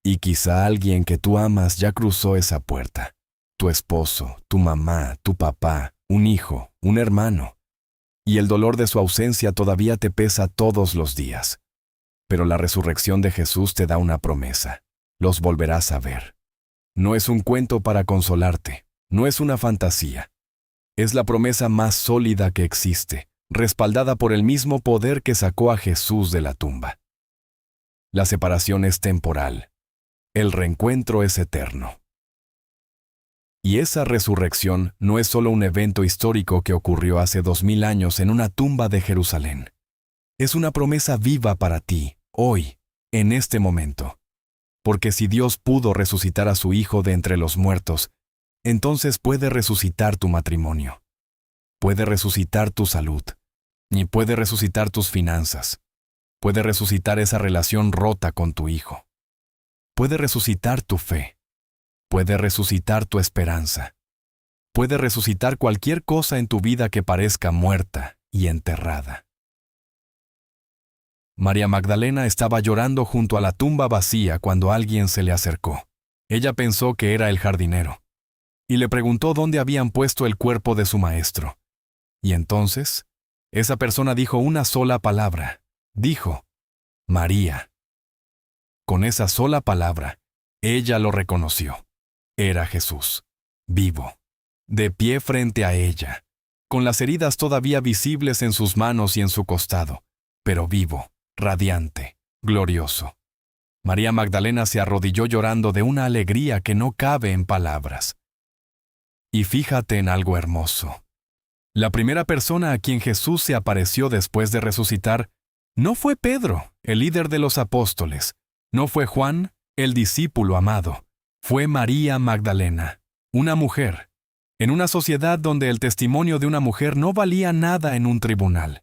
Y quizá alguien que tú amas ya cruzó esa puerta, tu esposo, tu mamá, tu papá, un hijo, un hermano, y el dolor de su ausencia todavía te pesa todos los días. Pero la resurrección de Jesús te da una promesa, los volverás a ver. No es un cuento para consolarte, no es una fantasía. Es la promesa más sólida que existe, respaldada por el mismo poder que sacó a Jesús de la tumba. La separación es temporal, el reencuentro es eterno. Y esa resurrección no es solo un evento histórico que ocurrió hace 2000 años en una tumba de Jerusalén. Es una promesa viva para ti, hoy, en este momento. Porque si Dios pudo resucitar a su Hijo de entre los muertos, entonces puede resucitar tu matrimonio, puede resucitar tu salud, y puede resucitar tus finanzas, puede resucitar esa relación rota con tu hijo, puede resucitar tu fe, puede resucitar tu esperanza, puede resucitar cualquier cosa en tu vida que parezca muerta y enterrada. María Magdalena estaba llorando junto a la tumba vacía cuando alguien se le acercó. Ella pensó que era el jardinero, y le preguntó dónde habían puesto el cuerpo de su maestro. Y entonces, esa persona dijo una sola palabra. Dijo, María. Con esa sola palabra, ella lo reconoció. Era Jesús, vivo, de pie frente a ella, con las heridas todavía visibles en sus manos y en su costado, pero vivo, radiante, glorioso. María Magdalena se arrodilló llorando de una alegría que no cabe en palabras. Y fíjate en algo hermoso. La primera persona a quien Jesús se apareció después de resucitar no fue Pedro, el líder de los apóstoles, no fue Juan, el discípulo amado, fue María Magdalena, una mujer, en una sociedad donde el testimonio de una mujer no valía nada en un tribunal.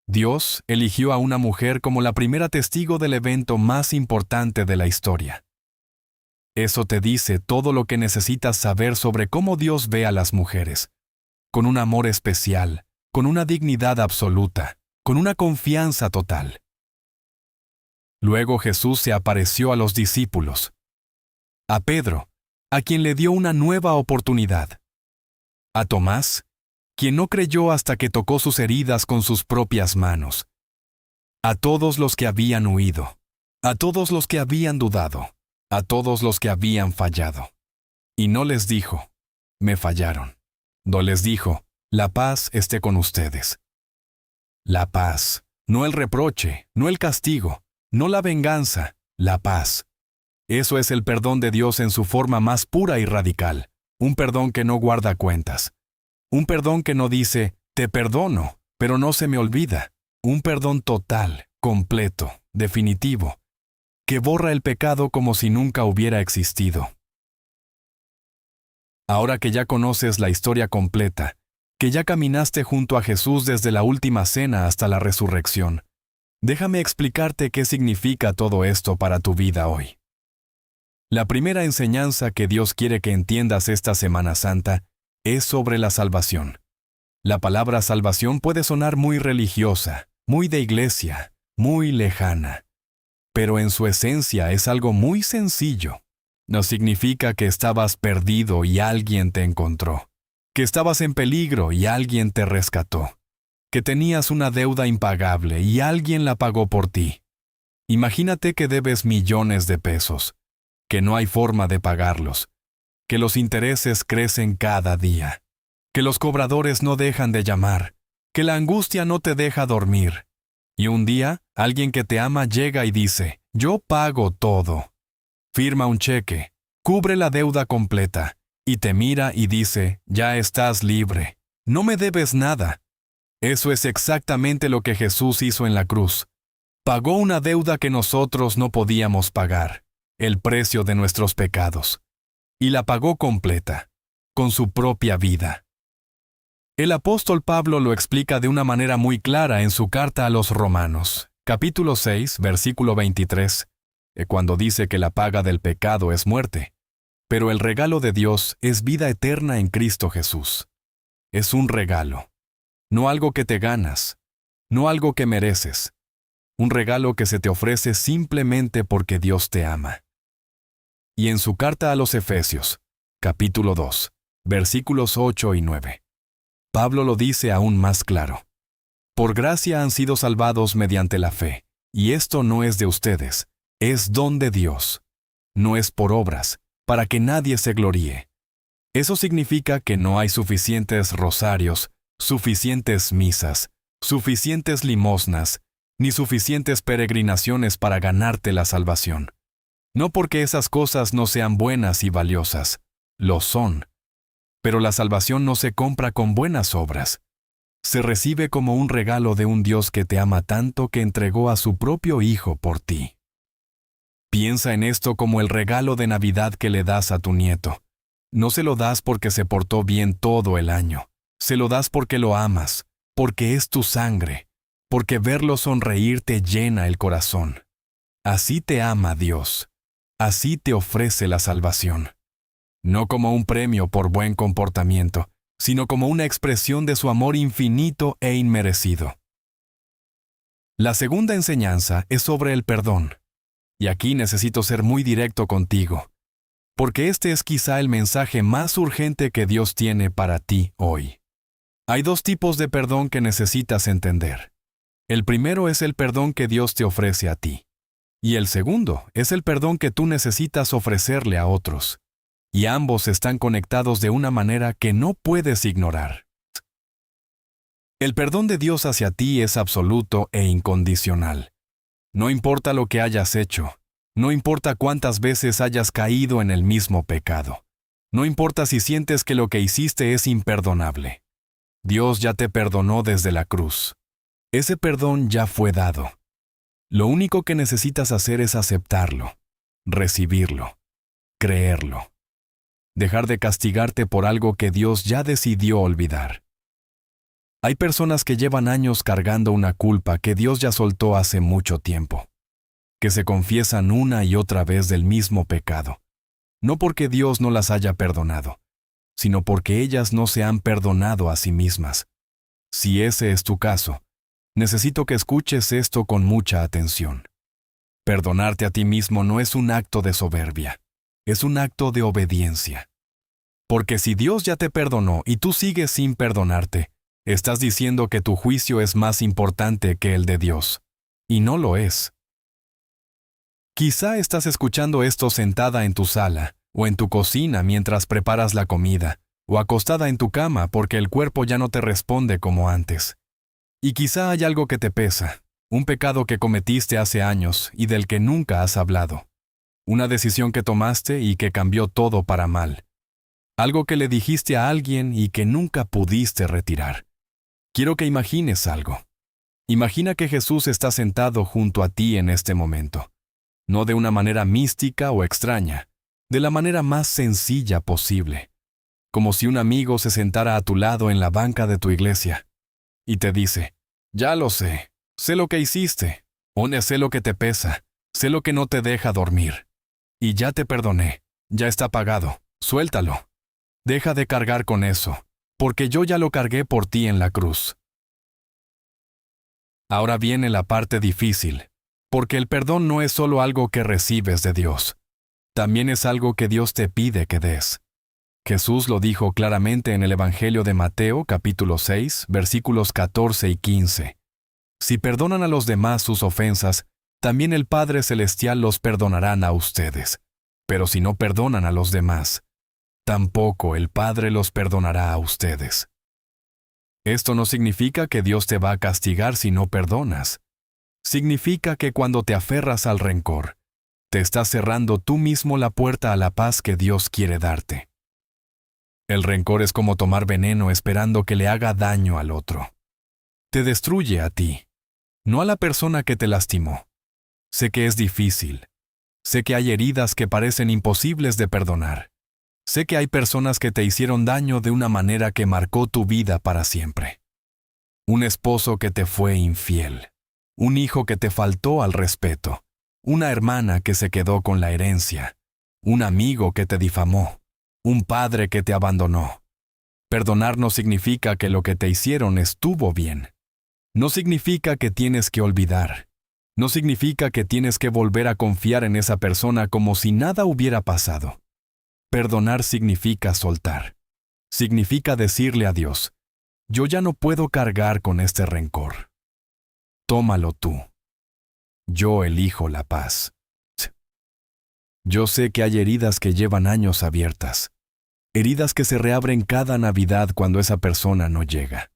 Dios eligió a una mujer como la primera testigo del evento más importante de la historia. Eso te dice todo lo que necesitas saber sobre cómo Dios ve a las mujeres, con un amor especial, con una dignidad absoluta, con una confianza total. Luego Jesús se apareció a los discípulos, a Pedro, a quien le dio una nueva oportunidad, a Tomás, quien no creyó hasta que tocó sus heridas con sus propias manos, a todos los que habían huido, a todos los que habían dudado, a todos los que habían fallado. Y no les dijo, me fallaron. No les dijo, la paz esté con ustedes. La paz, no el reproche, no el castigo, no la venganza, la paz. Eso es el perdón de Dios en su forma más pura y radical, un perdón que no guarda cuentas. Un perdón que no dice, te perdono, pero no se me olvida. Un perdón total, completo, definitivo, que borra el pecado como si nunca hubiera existido. Ahora que ya conoces la historia completa, que ya caminaste junto a Jesús desde la última cena hasta la resurrección, déjame explicarte qué significa todo esto para tu vida hoy. La primera enseñanza que Dios quiere que entiendas esta Semana Santa es sobre la salvación. La palabra salvación puede sonar muy religiosa, muy de iglesia, muy lejana, pero en su esencia es algo muy sencillo. No significa que estabas perdido y alguien te encontró, que estabas en peligro y alguien te rescató, que tenías una deuda impagable y alguien la pagó por ti. Imagínate que debes millones de pesos, que no hay forma de pagarlos, que los intereses crecen cada día, que los cobradores no dejan de llamar, que la angustia no te deja dormir. Y un día, alguien que te ama llega y dice, yo pago todo. Firma un cheque, cubre la deuda completa, y te mira y dice, ya estás libre, no me debes nada. Eso es exactamente lo que Jesús hizo en la cruz. Pagó una deuda que nosotros no podíamos pagar, el precio de nuestros pecados. Y la pagó completa, con su propia vida. El apóstol Pablo lo explica de una manera muy clara en su carta a los Romanos, capítulo 6, versículo 23, cuando dice que la paga del pecado es muerte, pero el regalo de Dios es vida eterna en Cristo Jesús. Es un regalo, no algo que te ganas, no algo que mereces, un regalo que se te ofrece simplemente porque Dios te ama. Y en su carta a los Efesios, capítulo 2, versículos 8 y 9, Pablo lo dice aún más claro. Por gracia han sido salvados mediante la fe, y esto no es de ustedes, es don de Dios. No es por obras, para que nadie se gloríe. Eso significa que no hay suficientes rosarios, suficientes misas, suficientes limosnas, ni suficientes peregrinaciones para ganarte la salvación. No porque esas cosas no sean buenas y valiosas, lo son. Pero la salvación no se compra con buenas obras. Se recibe como un regalo de un Dios que te ama tanto que entregó a su propio Hijo por ti. Piensa en esto como el regalo de Navidad que le das a tu nieto. No se lo das porque se portó bien todo el año. Se lo das porque lo amas, porque es tu sangre, porque verlo sonreír te llena el corazón. Así te ama Dios. Así te ofrece la salvación. No como un premio por buen comportamiento, sino como una expresión de su amor infinito e inmerecido. La segunda enseñanza es sobre el perdón. Y aquí necesito ser muy directo contigo, porque este es quizá el mensaje más urgente que Dios tiene para ti hoy. Hay dos tipos de perdón que necesitas entender. El primero es el perdón que Dios te ofrece a ti. Y el segundo es el perdón que tú necesitas ofrecerle a otros. Y ambos están conectados de una manera que no puedes ignorar. El perdón de Dios hacia ti es absoluto e incondicional. No importa lo que hayas hecho, no importa cuántas veces hayas caído en el mismo pecado, no importa si sientes que lo que hiciste es imperdonable. Dios ya te perdonó desde la cruz. Ese perdón ya fue dado. Lo único que necesitas hacer es aceptarlo, recibirlo, creerlo. Dejar de castigarte por algo que Dios ya decidió olvidar. Hay personas que llevan años cargando una culpa que Dios ya soltó hace mucho tiempo, que se confiesan una y otra vez del mismo pecado, no porque Dios no las haya perdonado, sino porque ellas no se han perdonado a sí mismas. Si ese es tu caso, necesito que escuches esto con mucha atención. Perdonarte a ti mismo no es un acto de soberbia, es un acto de obediencia. Porque si Dios ya te perdonó y tú sigues sin perdonarte, estás diciendo que tu juicio es más importante que el de Dios. Y no lo es. Quizá estás escuchando esto sentada en tu sala, o en tu cocina mientras preparas la comida, o acostada en tu cama porque el cuerpo ya no te responde como antes. Y quizá hay algo que te pesa, un pecado que cometiste hace años y del que nunca has hablado. Una decisión que tomaste y que cambió todo para mal. Algo que le dijiste a alguien y que nunca pudiste retirar. Quiero que imagines algo. Imagina que Jesús está sentado junto a ti en este momento. No de una manera mística o extraña, de la manera más sencilla posible. Como si un amigo se sentara a tu lado en la banca de tu iglesia. Y te dice, ya lo sé lo que hiciste, o sé lo que te pesa, sé lo que no te deja dormir. Y ya te perdoné, ya está pagado, suéltalo. Deja de cargar con eso, porque yo ya lo cargué por ti en la cruz. Ahora viene la parte difícil, porque el perdón no es solo algo que recibes de Dios, también es algo que Dios te pide que des. Jesús lo dijo claramente en el Evangelio de Mateo, capítulo 6, versículos 14 y 15. Si perdonan a los demás sus ofensas, también el Padre Celestial los perdonarán a ustedes. Pero si no perdonan a los demás, tampoco el Padre los perdonará a ustedes. Esto no significa que Dios te va a castigar si no perdonas. Significa que cuando te aferras al rencor, te estás cerrando tú mismo la puerta a la paz que Dios quiere darte. El rencor es como tomar veneno esperando que le haga daño al otro. Te destruye a ti, no a la persona que te lastimó. Sé que es difícil. Sé que hay heridas que parecen imposibles de perdonar. Sé que hay personas que te hicieron daño de una manera que marcó tu vida para siempre. Un esposo que te fue infiel. Un hijo que te faltó al respeto. Una hermana que se quedó con la herencia. Un amigo que te difamó. Un padre que te abandonó. Perdonar no significa que lo que te hicieron estuvo bien. No significa que tienes que olvidar. No significa que tienes que volver a confiar en esa persona como si nada hubiera pasado. Perdonar significa soltar. Significa decirle a Dios, yo ya no puedo cargar con este rencor. Tómalo tú. Yo elijo la paz. Yo sé que hay heridas que llevan años abiertas. Heridas que se reabren cada Navidad cuando esa persona no llega.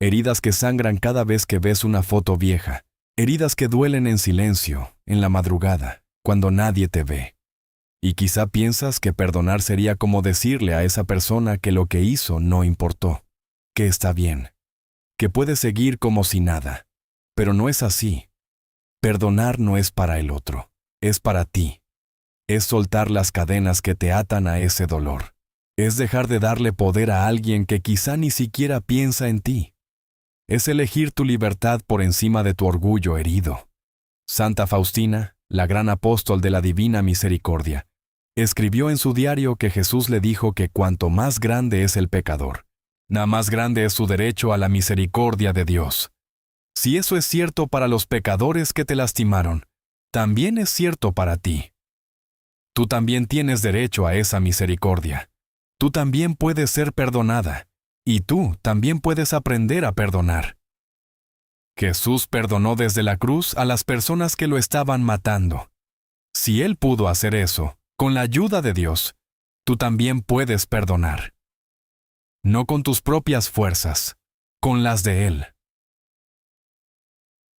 Heridas que sangran cada vez que ves una foto vieja. Heridas que duelen en silencio, en la madrugada, cuando nadie te ve. Y quizá piensas que perdonar sería como decirle a esa persona que lo que hizo no importó, que está bien, que puede seguir como si nada. Pero no es así. Perdonar no es para el otro, es para ti. Es soltar las cadenas que te atan a ese dolor. Es dejar de darle poder a alguien que quizá ni siquiera piensa en ti. Es elegir tu libertad por encima de tu orgullo herido. Santa Faustina, la gran apóstol de la Divina Misericordia, escribió en su diario que Jesús le dijo que cuanto más grande es el pecador, nada más grande es su derecho a la misericordia de Dios. Si eso es cierto para los pecadores que te lastimaron, también es cierto para ti. Tú también tienes derecho a esa misericordia. Tú también puedes ser perdonada, y tú también puedes aprender a perdonar. Jesús perdonó desde la cruz a las personas que lo estaban matando. Si Él pudo hacer eso, con la ayuda de Dios, tú también puedes perdonar. No con tus propias fuerzas, con las de Él.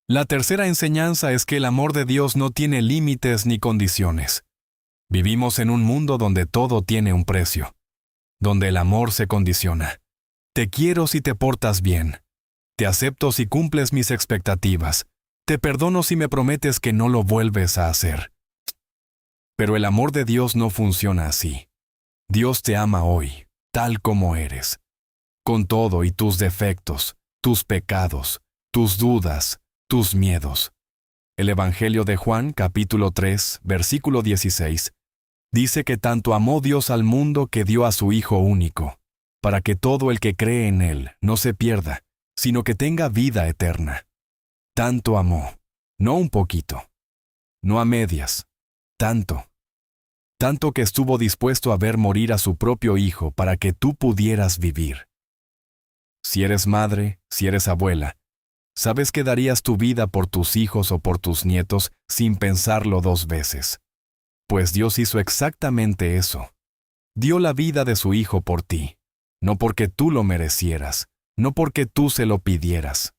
La tercera enseñanza es que el amor de Dios no tiene límites ni condiciones. Vivimos en un mundo donde todo tiene un precio, donde el amor se condiciona. Te quiero si te portas bien. Te acepto si cumples mis expectativas. Te perdono si me prometes que no lo vuelves a hacer. Pero el amor de Dios no funciona así. Dios te ama hoy, tal como eres, con todo y tus defectos, tus pecados, tus dudas, tus miedos. El Evangelio de Juan, capítulo 3, versículo 16, dice que tanto amó Dios al mundo que dio a su Hijo único, para que todo el que cree en Él no se pierda, sino que tenga vida eterna. Tanto amó, no un poquito, no a medias, tanto. Tanto que estuvo dispuesto a ver morir a su propio Hijo para que tú pudieras vivir. Si eres madre, si eres abuela, sabes que darías tu vida por tus hijos o por tus nietos sin pensarlo dos veces. Pues Dios hizo exactamente eso. Dio la vida de su Hijo por ti, no porque tú lo merecieras, no porque tú se lo pidieras,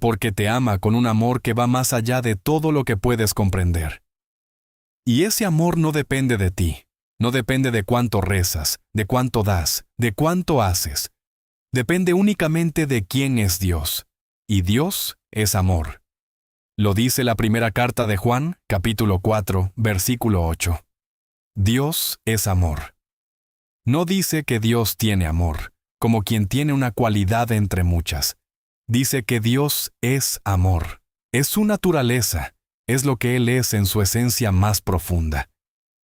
porque te ama con un amor que va más allá de todo lo que puedes comprender. Y ese amor no depende de ti, no depende de cuánto rezas, de cuánto das, de cuánto haces. Depende únicamente de quién es Dios. Y Dios es amor. Lo dice la primera carta de Juan, capítulo 4, versículo 8. Dios es amor. No dice que Dios tiene amor, como quien tiene una cualidad entre muchas. Dice que Dios es amor. Es su naturaleza. Es lo que Él es en su esencia más profunda.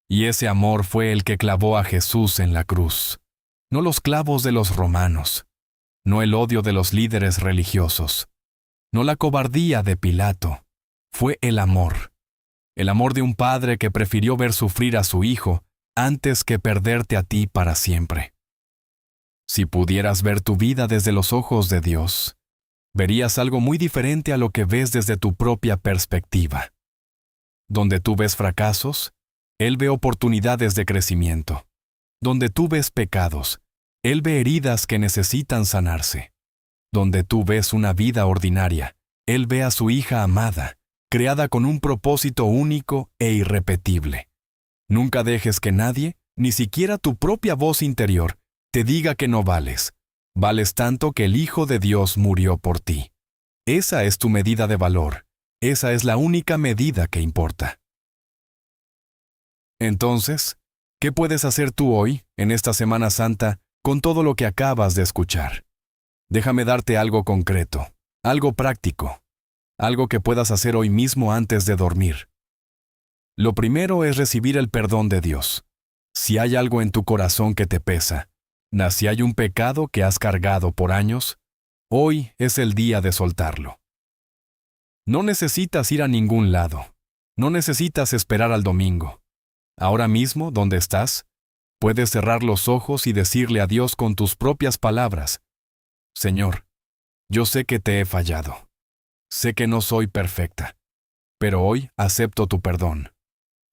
Y ese amor fue el que clavó a Jesús en la cruz. No los clavos de los romanos. No el odio de los líderes religiosos. No la cobardía de Pilato. Fue el amor. El amor de un padre que prefirió ver sufrir a su hijo antes que perderte a ti para siempre. Si pudieras ver tu vida desde los ojos de Dios, verías algo muy diferente a lo que ves desde tu propia perspectiva. Donde tú ves fracasos, Él ve oportunidades de crecimiento. Donde tú ves pecados, Él ve heridas que necesitan sanarse. Donde tú ves una vida ordinaria, Él ve a su hija amada, creada con un propósito único e irrepetible. Nunca dejes que nadie, ni siquiera tu propia voz interior, te diga que no vales. Vales tanto que el Hijo de Dios murió por ti. Esa es tu medida de valor. Esa es la única medida que importa. Entonces, ¿qué puedes hacer tú hoy? en esta Semana Santa, con todo lo que acabas de escuchar. Déjame darte algo concreto, algo práctico, algo que puedas hacer hoy mismo antes de dormir. Lo primero es recibir el perdón de Dios. Si hay algo en tu corazón que te pesa, si hay un pecado que has cargado por años, hoy es el día de soltarlo. No necesitas ir a ningún lado. No necesitas esperar al domingo. Ahora mismo, donde estás, puedes cerrar los ojos y decirle a Dios con tus propias palabras: Señor, yo sé que te he fallado. Sé que no soy perfecta, pero hoy acepto tu perdón.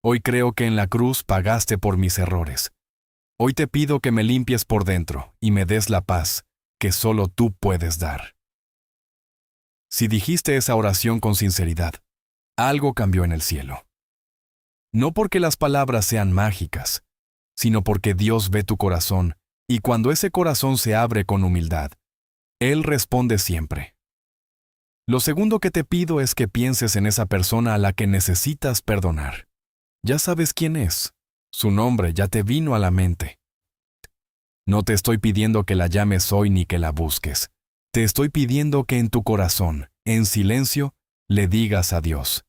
Hoy creo que en la cruz pagaste por mis errores. Hoy te pido que me limpies por dentro y me des la paz que solo tú puedes dar. Si dijiste esa oración con sinceridad, algo cambió en el cielo. No porque las palabras sean mágicas, sino porque Dios ve tu corazón, y cuando ese corazón se abre con humildad, Él responde siempre. Lo segundo que te pido es que pienses en esa persona a la que necesitas perdonar. Ya sabes quién es. Su nombre ya te vino a la mente. No te estoy pidiendo que la llames hoy ni que la busques. Te estoy pidiendo que en tu corazón, en silencio, le digas a Dios: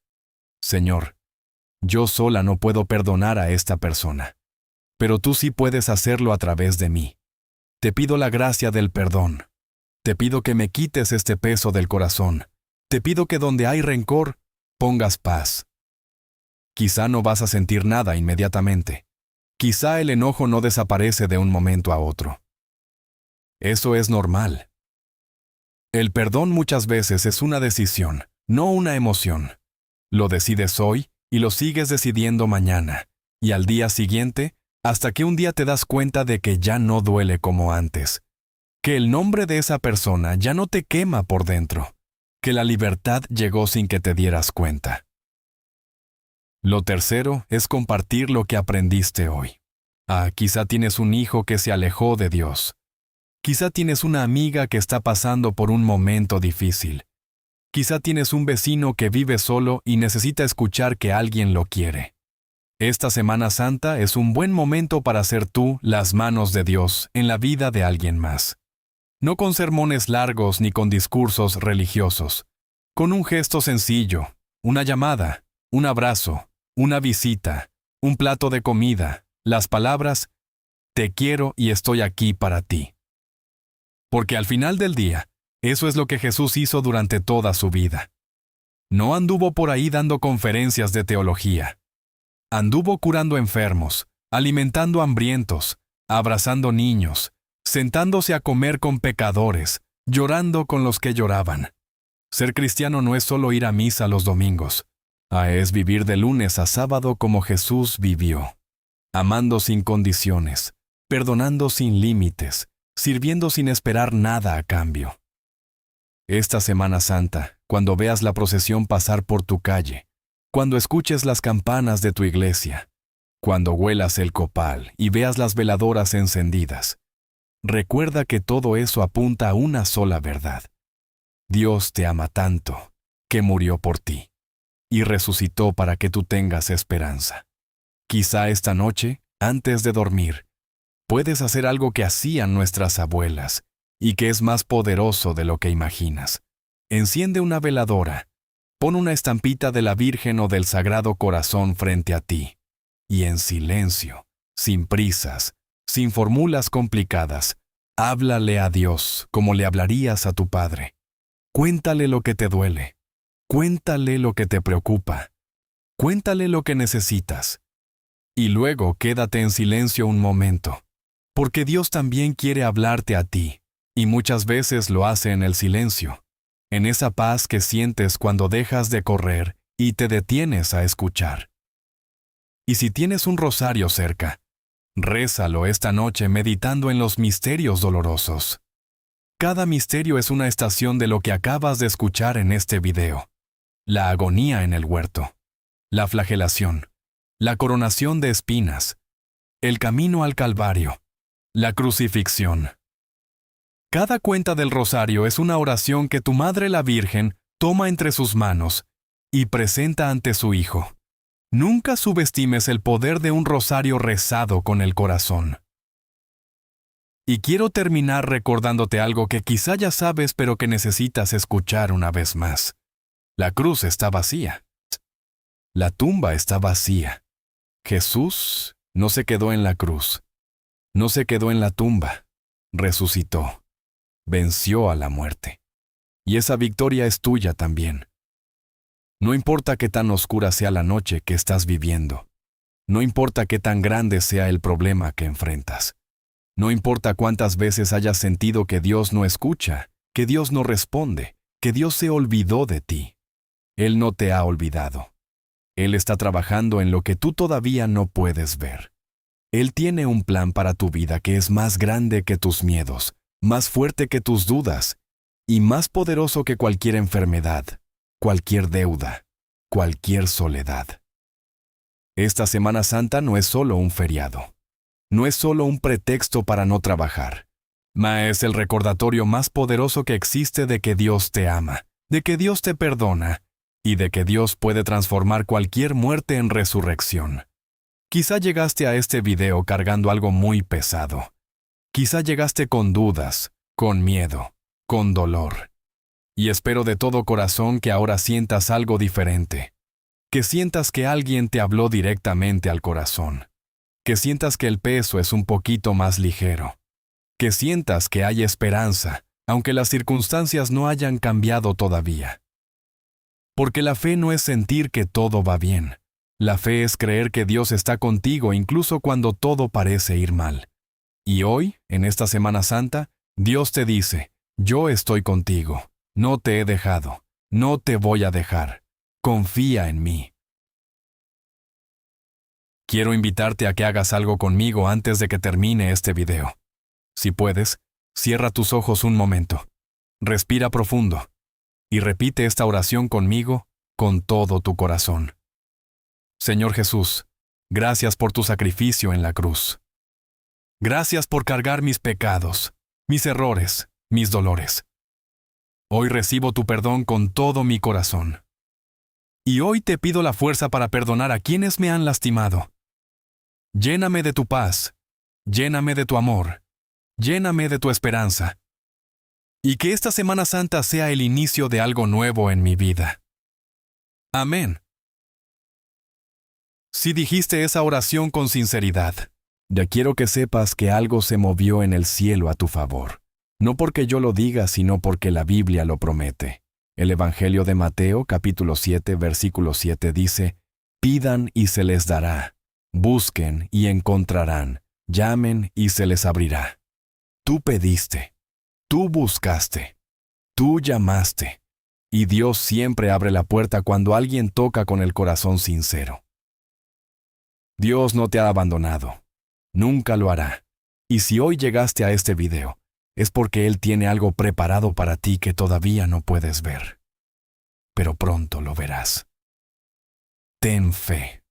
Señor, yo sola no puedo perdonar a esta persona, pero tú sí puedes hacerlo a través de mí. Te pido la gracia del perdón. Te pido que me quites este peso del corazón. Te pido que donde hay rencor, pongas paz. Quizá no vas a sentir nada inmediatamente. Quizá el enojo no desaparece de un momento a otro. Eso es normal. El perdón muchas veces es una decisión, no una emoción. Lo decides hoy y lo sigues decidiendo mañana, y al día siguiente, hasta que un día te das cuenta de que ya no duele como antes, que el nombre de esa persona ya no te quema por dentro, que la libertad llegó sin que te dieras cuenta. Lo tercero es compartir lo que aprendiste hoy. Quizá tienes un hijo que se alejó de Dios. Quizá tienes una amiga que está pasando por un momento difícil. Quizá tienes un vecino que vive solo y necesita escuchar que alguien lo quiere. Esta Semana Santa es un buen momento para ser tú las manos de Dios en la vida de alguien más. No con sermones largos ni con discursos religiosos. Con un gesto sencillo, una llamada, un abrazo, una visita, un plato de comida, las palabras: te quiero y estoy aquí para ti. Porque al final del día, eso es lo que Jesús hizo durante toda su vida. No anduvo por ahí dando conferencias de teología. Anduvo curando enfermos, alimentando hambrientos, abrazando niños, sentándose a comer con pecadores, llorando con los que lloraban. Ser cristiano no es solo ir a misa los domingos. Es vivir de lunes a sábado como Jesús vivió, amando sin condiciones, perdonando sin límites, sirviendo sin esperar nada a cambio. Esta Semana Santa, cuando veas la procesión pasar por tu calle, cuando escuches las campanas de tu iglesia, cuando huelas el copal y veas las veladoras encendidas, recuerda que todo eso apunta a una sola verdad. Dios te ama tanto que murió por ti y resucitó para que tú tengas esperanza. Quizá esta noche, antes de dormir, puedes hacer algo que hacían nuestras abuelas y que es más poderoso de lo que imaginas. Enciende una veladora, pon una estampita de la Virgen o del Sagrado Corazón frente a ti, y en silencio, sin prisas, sin fórmulas complicadas, háblale a Dios como le hablarías a tu Padre. Cuéntale lo que te duele. Cuéntale lo que te preocupa. Cuéntale lo que necesitas. Y luego quédate en silencio un momento, porque Dios también quiere hablarte a ti, y muchas veces lo hace en el silencio, en esa paz que sientes cuando dejas de correr y te detienes a escuchar. Y si tienes un rosario cerca, rézalo esta noche meditando en los misterios dolorosos. Cada misterio es una estación de lo que acabas de escuchar en este video. La agonía en el huerto, la flagelación, la coronación de espinas, el camino al Calvario, la crucifixión. Cada cuenta del rosario es una oración que tu Madre la Virgen toma entre sus manos y presenta ante su Hijo. Nunca subestimes el poder de un rosario rezado con el corazón. Y quiero terminar recordándote algo que quizá ya sabes pero que necesitas escuchar una vez más. La cruz está vacía. La tumba está vacía. Jesús no se quedó en la cruz. No se quedó en la tumba. Resucitó. Venció a la muerte. Y esa victoria es tuya también. No importa qué tan oscura sea la noche que estás viviendo. No importa qué tan grande sea el problema que enfrentas. No importa cuántas veces hayas sentido que Dios no escucha, que Dios no responde, que Dios se olvidó de ti. Él no te ha olvidado. Él está trabajando en lo que tú todavía no puedes ver. Él tiene un plan para tu vida que es más grande que tus miedos, más fuerte que tus dudas y más poderoso que cualquier enfermedad, cualquier deuda, cualquier soledad. Esta Semana Santa no es solo un feriado. No es solo un pretexto para no trabajar. Es el recordatorio más poderoso que existe de que Dios te ama, de que Dios te perdona y de que Dios puede transformar cualquier muerte en resurrección. Quizá llegaste a este video cargando algo muy pesado. Quizá llegaste con dudas, con miedo, con dolor. Y espero de todo corazón que ahora sientas algo diferente. Que sientas que alguien te habló directamente al corazón. Que sientas que el peso es un poquito más ligero. Que sientas que hay esperanza, aunque las circunstancias no hayan cambiado todavía. Porque la fe no es sentir que todo va bien. La fe es creer que Dios está contigo incluso cuando todo parece ir mal. Y hoy, en esta Semana Santa, Dios te dice, yo estoy contigo, no te he dejado, no te voy a dejar, confía en mí. Quiero invitarte a que hagas algo conmigo antes de que termine este video. Si puedes, cierra tus ojos un momento, respira profundo y repite esta oración conmigo con todo tu corazón. Señor Jesús, gracias por tu sacrificio en la cruz. Gracias por cargar mis pecados, mis errores, mis dolores. Hoy recibo tu perdón con todo mi corazón. Y hoy te pido la fuerza para perdonar a quienes me han lastimado. Lléname de tu paz, lléname de tu amor, lléname de tu esperanza. Y que esta Semana Santa sea el inicio de algo nuevo en mi vida. Amén. Si dijiste esa oración con sinceridad, ya quiero que sepas que algo se movió en el cielo a tu favor. No porque yo lo diga, sino porque la Biblia lo promete. El Evangelio de Mateo, capítulo 7, versículo 7 dice, pidan y se les dará, busquen y encontrarán, llamen y se les abrirá. Tú pediste, tú buscaste, tú llamaste, y Dios siempre abre la puerta cuando alguien toca con el corazón sincero. Dios no te ha abandonado, nunca lo hará. Y si hoy llegaste a este video, es porque Él tiene algo preparado para ti que todavía no puedes ver. Pero pronto lo verás. Ten fe.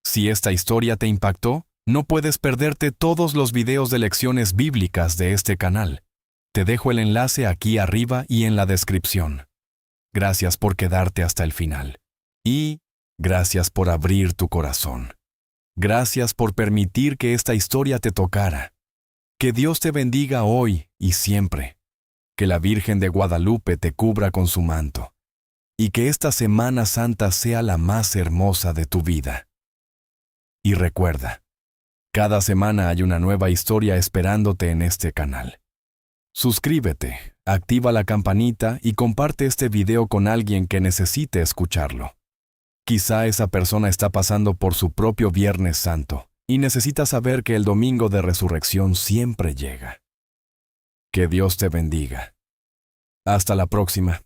Si esta historia te impactó, no puedes perderte todos los videos de lecciones bíblicas de este canal. Te dejo el enlace aquí arriba y en la descripción. Gracias por quedarte hasta el final. Y gracias por abrir tu corazón. Gracias por permitir que esta historia te tocara. Que Dios te bendiga hoy y siempre. Que la Virgen de Guadalupe te cubra con su manto. Y que esta Semana Santa sea la más hermosa de tu vida. Y recuerda, cada semana hay una nueva historia esperándote en este canal. Suscríbete, activa la campanita y comparte este video con alguien que necesite escucharlo. Quizá esa persona está pasando por su propio Viernes Santo y necesita saber que el domingo de resurrección siempre llega. Que Dios te bendiga. Hasta la próxima.